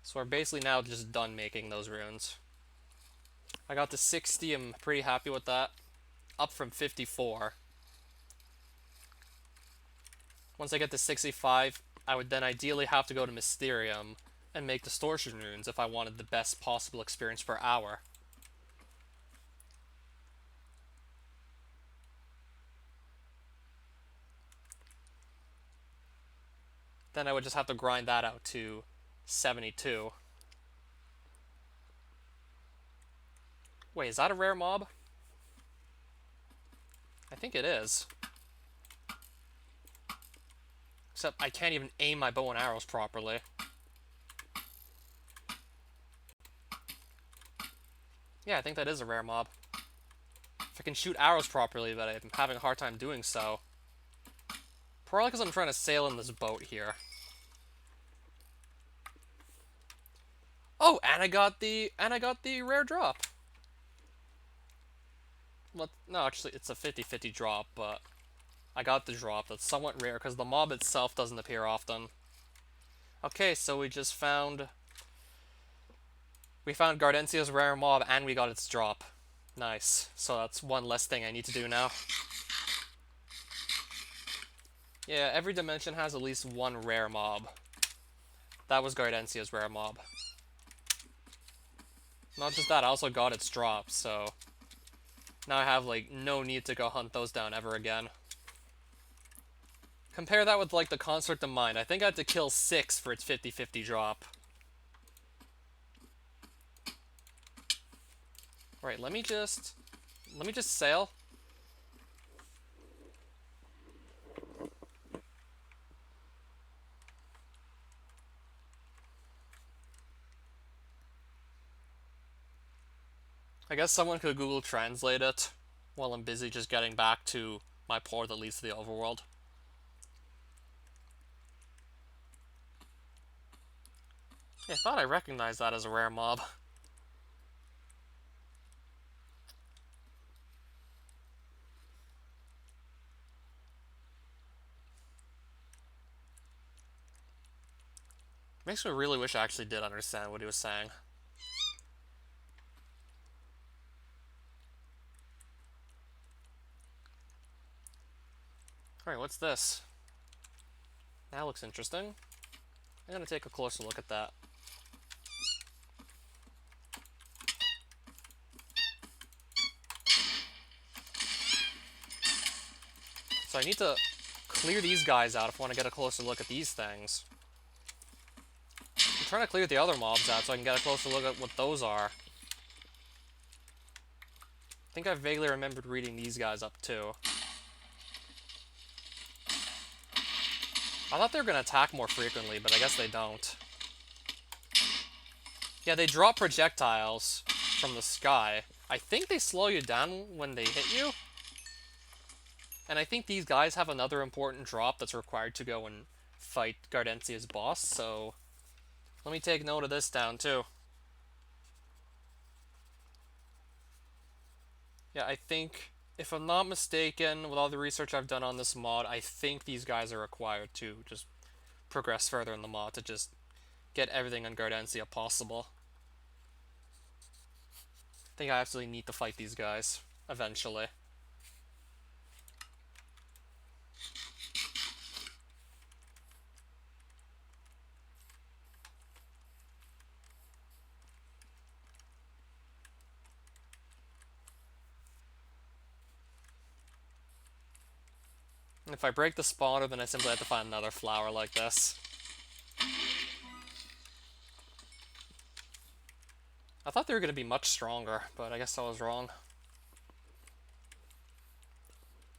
So we're basically now just done making those runes. I got to 60, I'm pretty happy with that. Up from 54. Once I get to 65, I would then ideally have to go to Mysterium and make Distortion runes if I wanted the best possible experience per hour. Then I would just have to grind that out to 72. Wait, is that a rare mob? I think it is. Except I can't even aim my bow and arrows properly. Yeah, I think that is a rare mob. If I can shoot arrows properly, but I'm having a hard time doing so. Probably because I'm trying to sail in this boat here. Oh, and I got the rare drop. Well, no, actually, it's a 50-50 drop, but I got the drop. That's somewhat rare because the mob itself doesn't appear often. Okay, so we found Gardencia's rare mob and we got its drop. Nice. So that's one less thing I need to do now. Yeah, every dimension has at least one rare mob. That was Gardencia's rare mob. Not just that, I also got its drop, so now I have, like, no need to go hunt those down ever again. Compare that with, like, the Construct of Mind. I think I had to kill 6 for its 50-50 drop. Right, let me just sail. I guess someone could Google Translate it while I'm busy just getting back to my port that leads to the overworld. Yeah, I thought I recognized that as a rare mob. Makes me really wish I actually did understand what he was saying. Alright, what's this? That looks interesting. I'm gonna take a closer look at that. So I need to clear these guys out if I want to get a closer look at these things. I'm trying to clear the other mobs out so I can get a closer look at what those are. I think I vaguely remembered reading these guys up too. I thought they were going to attack more frequently, but I guess they don't. Yeah, they drop projectiles from the sky. I think they slow you down when they hit you. And I think these guys have another important drop that's required to go and fight Gardencia's boss, so let me take note of this down too. Yeah, I think, if I'm not mistaken, with all the research I've done on this mod, I think these guys are required to just progress further in the mod to just get everything on Gardencia possible. I think I absolutely need to fight these guys, eventually. If I break the spawner, then I simply have to find another flower like this. I thought they were going to be much stronger, but I guess I was wrong.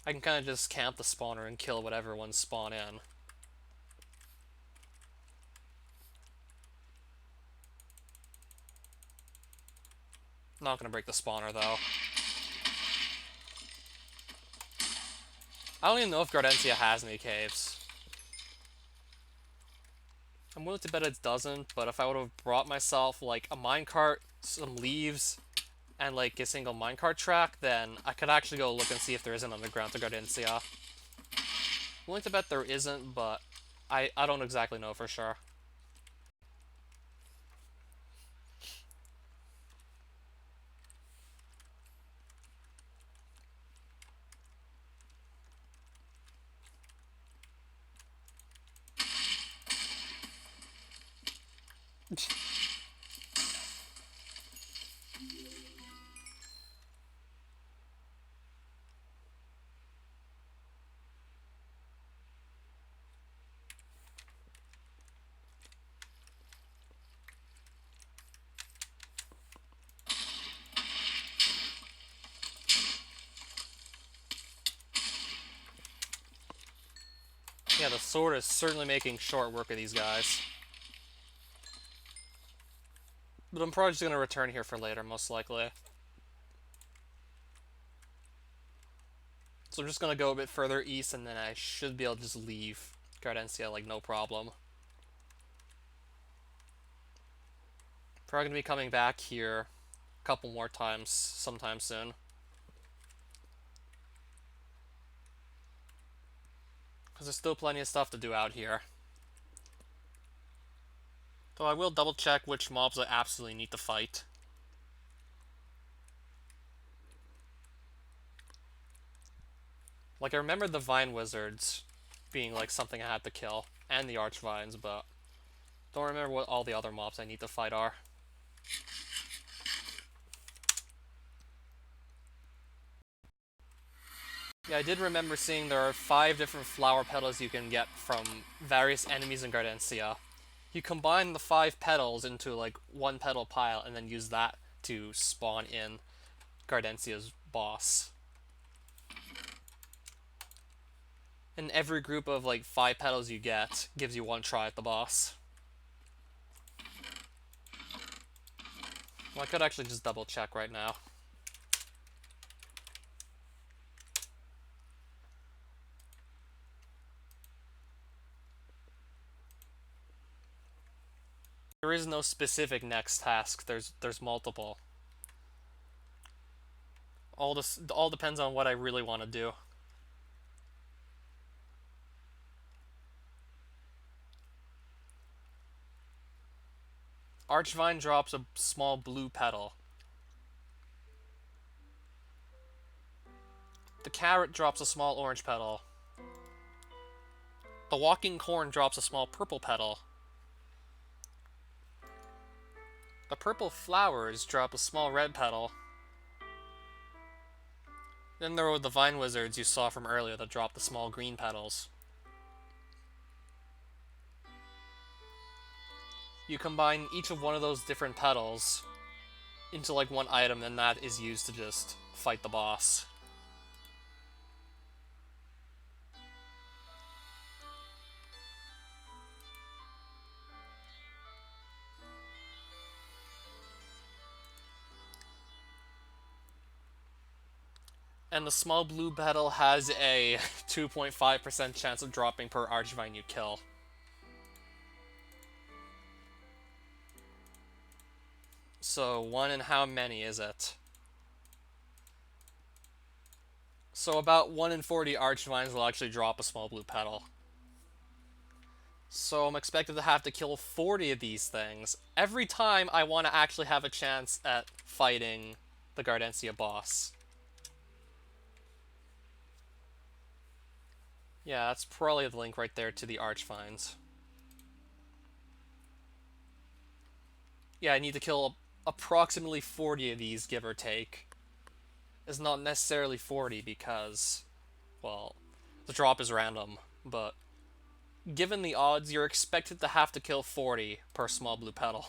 I can kind of just camp the spawner and kill whatever ones spawn in. Not going to break the spawner, though. I don't even know if Gardencia has any caves. I'm willing to bet it doesn't, but if I would have brought myself, like, a minecart, some leaves, and, like, a single minecart track, then I could actually go look and see if there is an underground to Gardencia. I'm willing to bet there isn't, but I don't exactly know for sure. Yeah, the sword is certainly making short work of these guys. But I'm probably just going to return here for later, most likely. So I'm just going to go a bit further east, and then I should be able to just leave Gardencia, like, no problem. Probably going to be coming back here a couple more times sometime soon. Because there's still plenty of stuff to do out here. Though I will double check which mobs I absolutely need to fight. Like, I remember the Vine Wizards being, like, something I had to kill. And the Archvines, but don't remember what all the other mobs I need to fight are. Yeah, I did remember seeing there are 5 different flower petals you can get from various enemies in Gardencia. You combine the 5 petals into, like, one petal pile and then use that to spawn in Gardencia's boss. And every group of, like, 5 petals you get gives you 1 try at the boss. Well, I could actually just double check right now. There is no specific next task. There's multiple. All depends on what I really want to do. Archvine drops a small blue petal. The carrot drops a small orange petal. The walking corn drops a small purple petal. The purple flowers drop a small red petal. Then there were the vine wizards you saw from earlier that dropped the small green petals. You combine each of one of those different petals into like one item, and that is used to just fight the boss. And the small blue petal has a 2.5% chance of dropping per archvine you kill. So 1 in how many is it? So about 1 in 40 archvines will actually drop a small blue petal. So I'm expected to have to kill 40 of these things every time I want to actually have a chance at fighting the Gardencia boss. Yeah, that's probably the link right there to the archvines. Yeah, I need to kill approximately 40 of these, give or take. It's not necessarily 40 because, well, the drop is random, but given the odds, you're expected to have to kill 40 per small blue petal.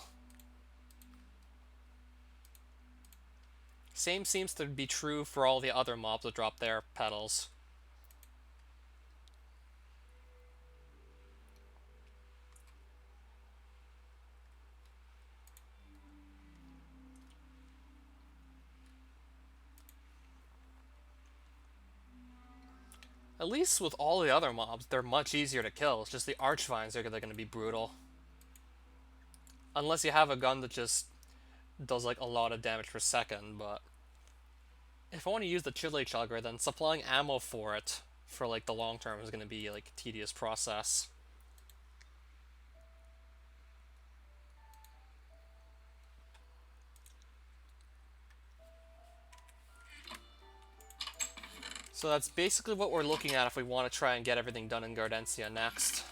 Same seems to be true for all the other mobs that drop their petals. At least with all the other mobs, they're much easier to kill. It's just the archvines are going to be brutal. Unless you have a gun that just does like a lot of damage per second, but if I want to use the chili chugger, then supplying ammo for it for like the long term is going to be like a tedious process. So that's basically what we're looking at if we want to try and get everything done in Gardencia next.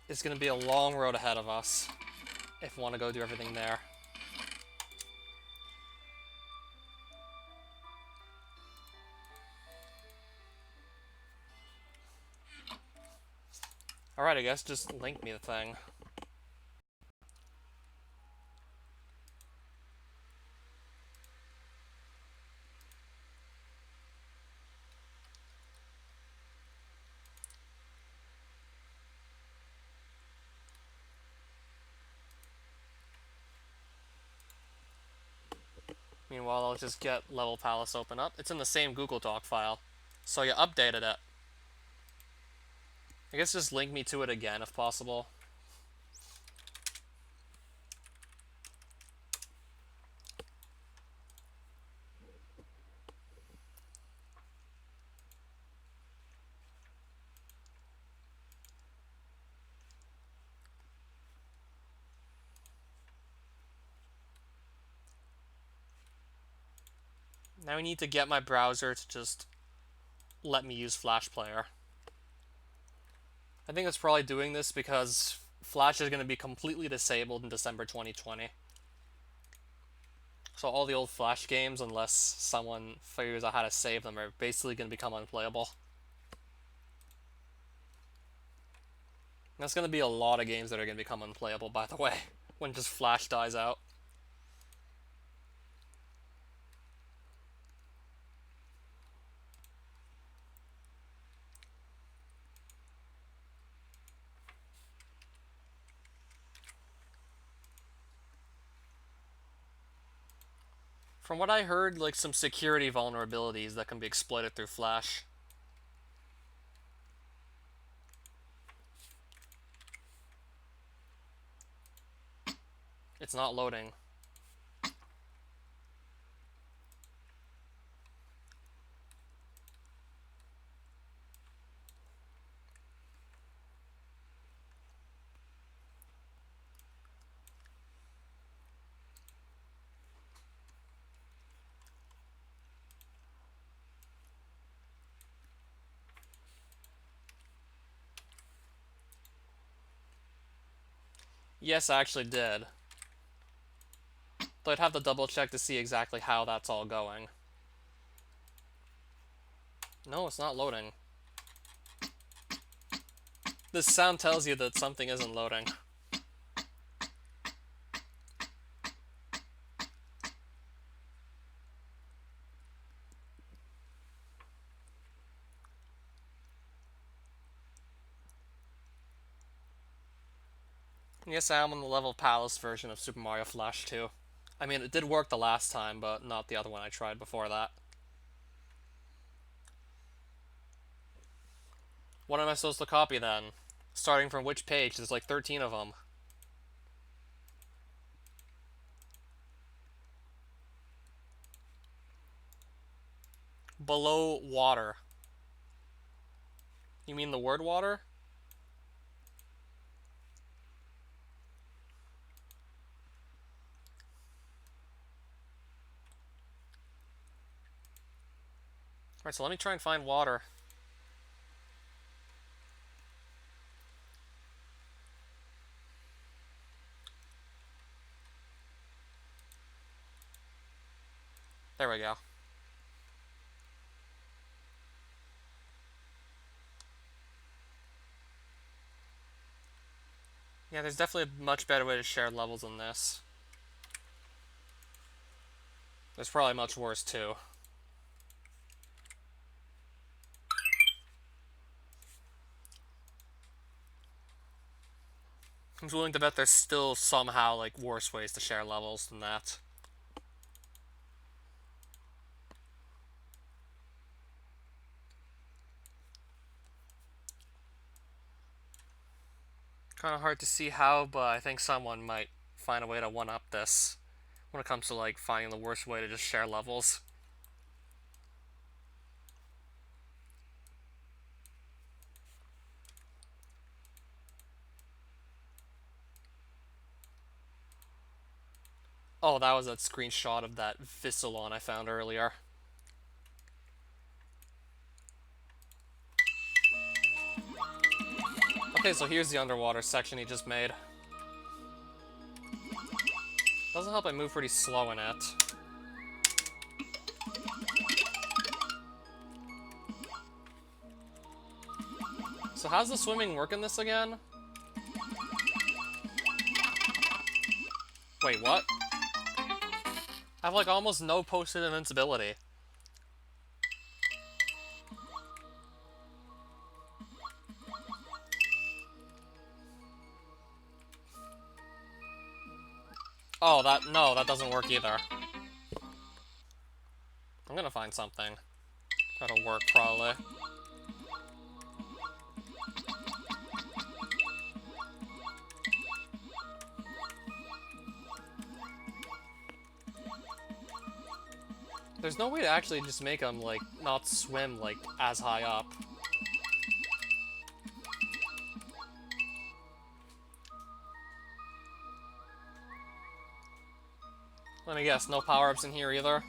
It's going to be a long road ahead of us if we want to go do everything there. Alright, I guess just link me the thing. Meanwhile, I'll just get Level Palace open up. It's in the same Google Doc file. So you updated it. I guess just link me to it again if possible. Now we need to get my browser to just let me use Flash Player. I think it's probably doing this because Flash is going to be completely disabled in December 2020. So all the old Flash games, unless someone figures out how to save them, are basically going to become unplayable. That's going to be a lot of games that are going to become unplayable, by the way, when just Flash dies out. From what I heard, like some security vulnerabilities that can be exploited through Flash. It's not loading. Yes, I actually did. Though I'd have to double check to see exactly how that's all going. No, it's not loading. This sound tells you that something isn't loading. Yes, I am on the level Palace version of Super Mario Flash 2. I mean, it did work the last time, but not the other one I tried before that. What am I supposed to copy then? Starting from which page? There's like 13 of them. Below water. You mean the word water? Alright, so let me try and find water. There we go. Yeah, there's definitely a much better way to share levels than this. There's probably much worse too. I'm willing to bet there's still somehow like worse ways to share levels than that. Kind of hard to see how, but I think someone might find a way to one-up this when it comes to like finding the worst way to just share levels. Oh, that was that screenshot of that Vissalon I found earlier. Okay, so here's the underwater section he just made. Doesn't help I move pretty slow in it. So how's the swimming work in this again? Wait, what? I have like almost no posted invincibility. Oh, no, that doesn't work either. I'm gonna find something that'll work, probably. There's no way to actually just make them, like, not swim, like, as high up. Let me guess, no power-ups in here either?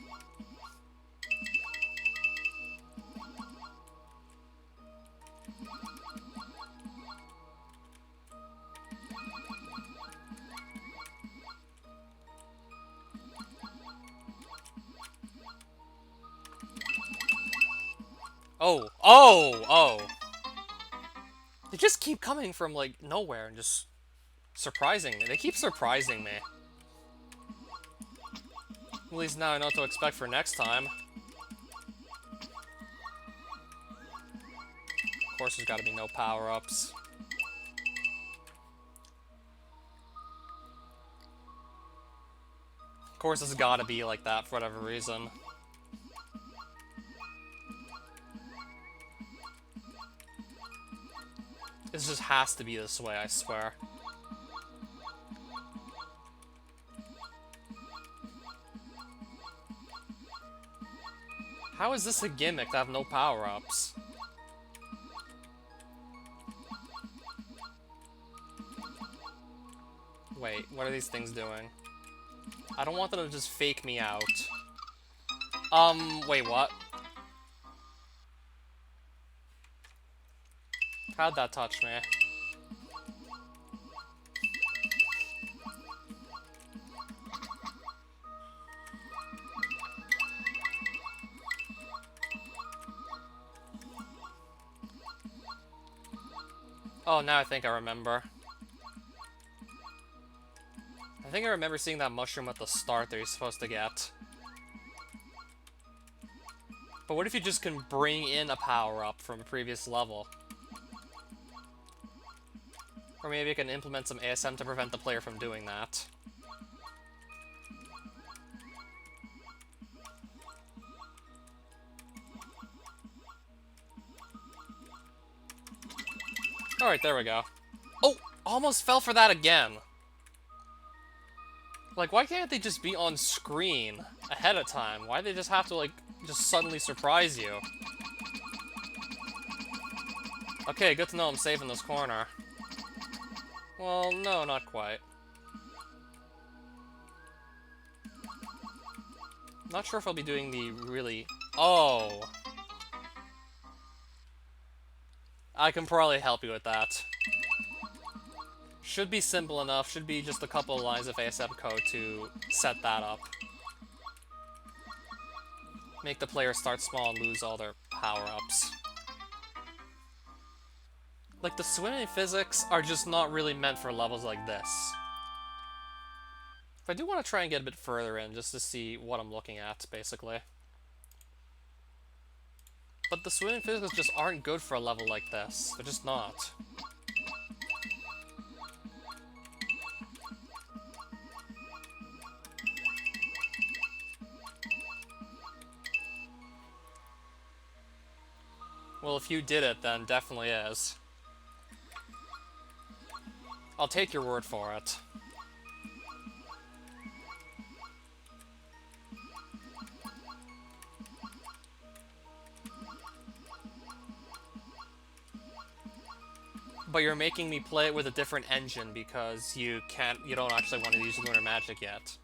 Oh! Oh! Oh! They just keep coming from, like, nowhere and just surprising me. They keep surprising me. At least now I know what to expect for next time. Of course, there's gotta be no power-ups. Of course, it's gotta be like that for whatever reason. This just has to be this way, I swear. How is this a gimmick to have no power-ups? Wait, what are these things doing? I don't want them to just fake me out. Wait, what? How'd that touch me? Oh, now I think I remember. I think I remember seeing that mushroom at the start that you're supposed to get. But what if you just can bring in a power-up from a previous level? Or maybe you can implement some ASM to prevent the player from doing that. Alright, there we go. Oh! Almost fell for that again! Like, why can't they just be on screen ahead of time? Why do they just have to, like, just suddenly surprise you? Okay, good to know I'm safe in this corner. Well, no, not quite. Not sure if I'll be doing the really... Oh! I can probably help you with that. Should be simple enough, should be just a couple of lines of ASM code to set that up. Make the player start small and lose all their power-ups. Like, the swimming physics are just not really meant for levels like this. I do want to try and get a bit further in, just to see what I'm looking at, basically. But the swimming physics just aren't good for a level like this. They're just not. Well, if you did it, then definitely is. I'll take your word for it. But you're making me play it with a different engine because you don't actually want to use Lunar Magic yet.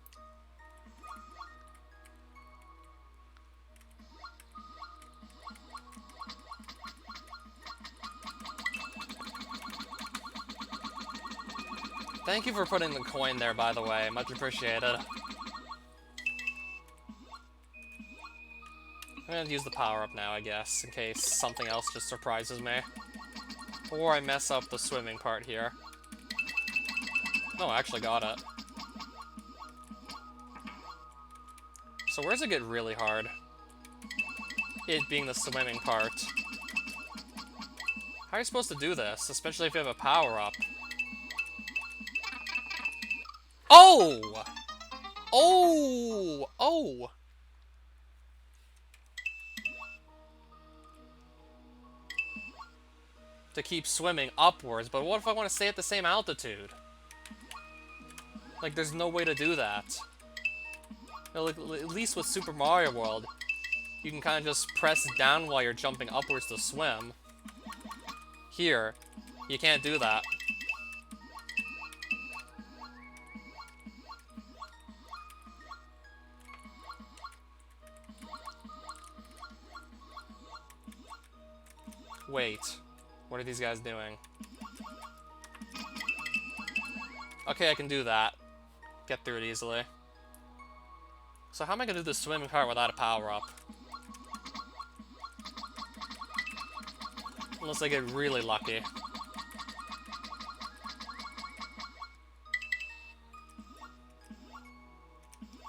Thank you for putting the coin there, by the way. Much appreciated. I'm gonna use the power-up now, I guess, in case something else just surprises me. Or I mess up the swimming part here. No, I actually got it. So where does it get really hard? It being the swimming part. How are you supposed to do this, especially if you have a power-up? Oh! Oh! Oh! To keep swimming upwards, but what if I want to stay at the same altitude? Like, there's no way to do that. Like, at least with Super Mario World, you can kind of just press down while you're jumping upwards to swim. Here, you can't do that. Wait. What are these guys doing? Okay, I can do that. Get through it easily. So how am I gonna do the swimming part without a power-up? Unless I get really lucky. I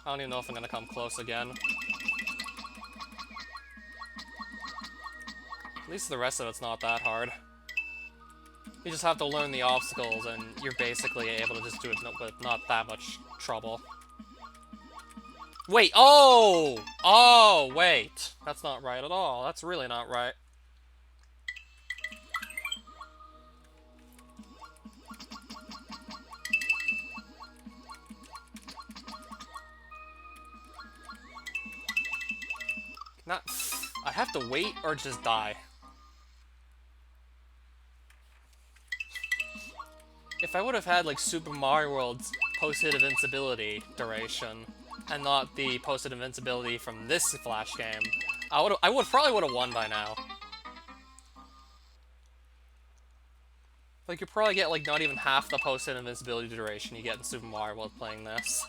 don't even know if I'm gonna come close again. At least the rest of it's not that hard. You just have to learn the obstacles, and you're basically able to just do it with not that much trouble. Wait, oh! Oh, wait. That's not right at all. That's really not right. Not... I have to wait or just die. If I would have had, like, Super Mario World's post-hit invincibility duration, and not the post-hit invincibility from this Flash game, I probably would have won by now. Like, you probably get, like, not even half the post-hit invincibility duration you get in Super Mario World playing this.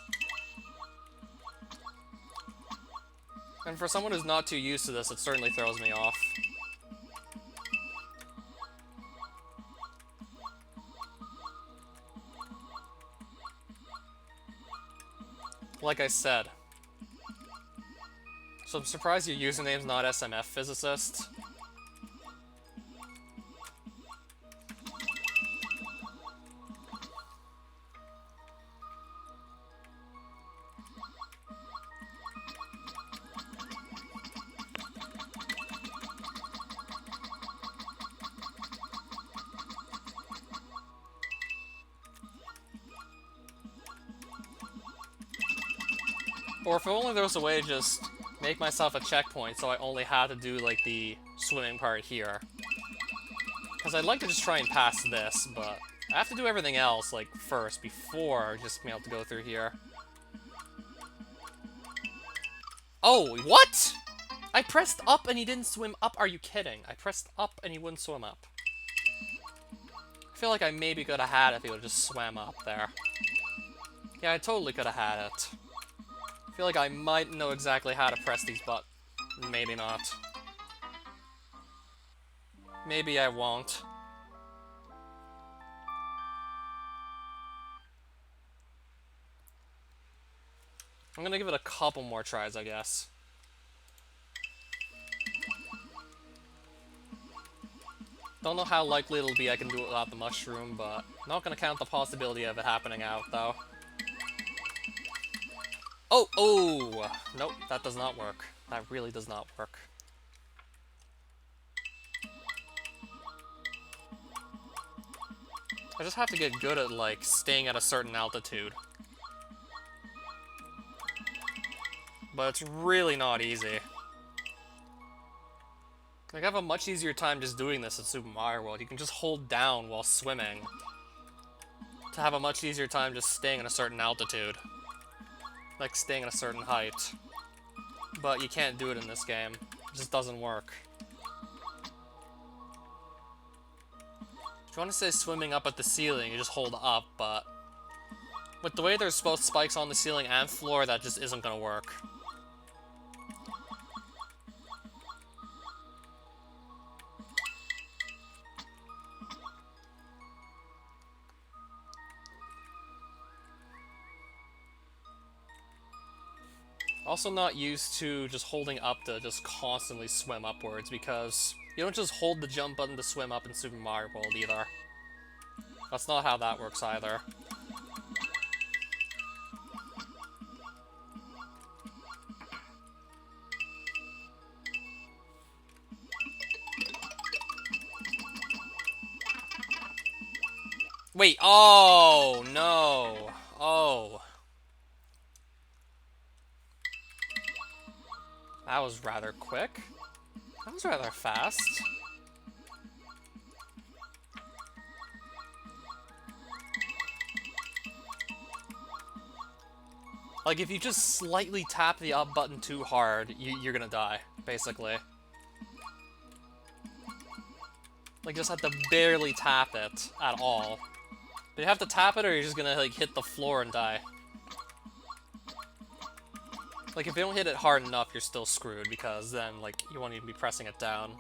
And for someone who's not too used to this, it certainly throws me off. Like I said. So I'm surprised your username's not SMF Physicist. Or if only there was a way to just make myself a checkpoint so I only had to do, like, the swimming part here. Because I'd like to just try and pass this, but I have to do everything else, like, first, before just being able to go through here. Oh, what?! I pressed up and he didn't swim up, are you kidding? I pressed up and he wouldn't swim up. I feel like I maybe could have had it if he would have just swam up there. Yeah, I totally could have had it. I feel like I might know exactly how to press these buttons. Maybe not. Maybe I won't. I'm gonna give it a couple more tries, I guess. Don't know how likely it'll be I can do it without the mushroom, but not gonna count the possibility of it happening out, though. Oh! Oh! Nope, that does not work. That really does not work. I just have to get good at, like, staying at a certain altitude. But it's really not easy. Like, I have a much easier time just doing this in Super Mario World. You can just hold down while swimming to have a much easier time just staying at a certain altitude. Like, staying at a certain height. But you can't do it in this game. It just doesn't work. If you want to say swimming up at the ceiling, you just hold up, but with the way there's both spikes on the ceiling and floor, that just isn't gonna work. Also not used to just holding up to just constantly swim upwards, because you don't just hold the jump button to swim up in Super Mario World either. That's not how that works either. Wait, oh, no. Oh. That was rather quick. That was rather fast. Like, if you just slightly tap the up button too hard, you're gonna die, basically. Like, just have to barely tap it at all. But you have to tap it or you're just gonna, like, hit the floor and die. Like, if you don't hit it hard enough, you're still screwed, because then, like, you won't even be pressing it down.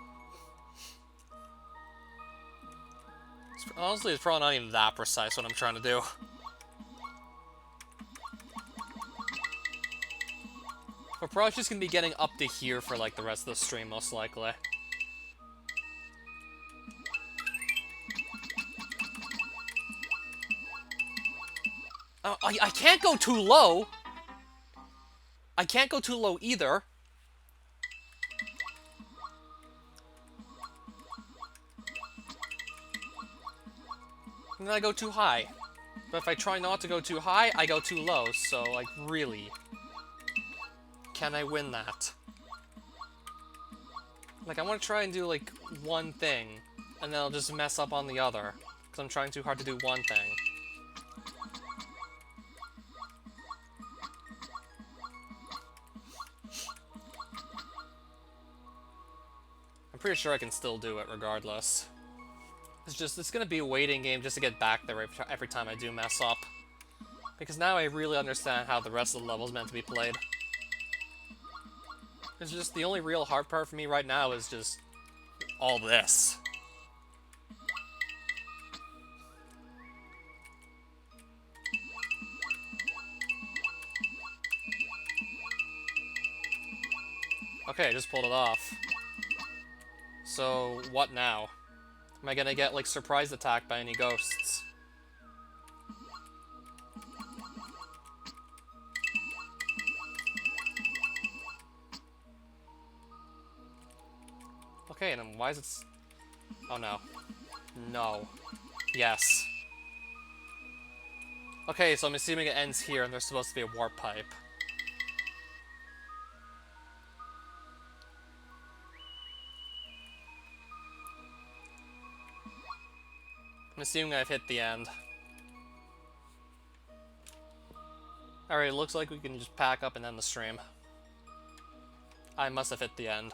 Honestly, it's probably not even that precise what I'm trying to do. We're probably just gonna be getting up to here for, like, the rest of the stream, most likely. I can't go too low! I can't go too low either. And then I go too high. But if I try not to go too high, I go too low, so, like, really. Can I win that? Like, I want to try and do, like, one thing, and then I'll just mess up on the other, because I'm trying too hard to do one thing. I'm pretty sure I can still do it regardless. It's gonna be a waiting game just to get back there every time I do mess up. Because now I really understand how the rest of the level's meant to be played. It's just the only real hard part for me right now is just all this. Okay, I just pulled it off. So, what now? Am I gonna get, like, surprise attacked by any ghosts? Okay, and then why is it... Oh, no. No. Yes. Okay, so I'm assuming it ends here, and there's supposed to be a warp pipe. I'm assuming I've hit the end. Alright, looks like we can just pack up and end the stream. I must have hit the end.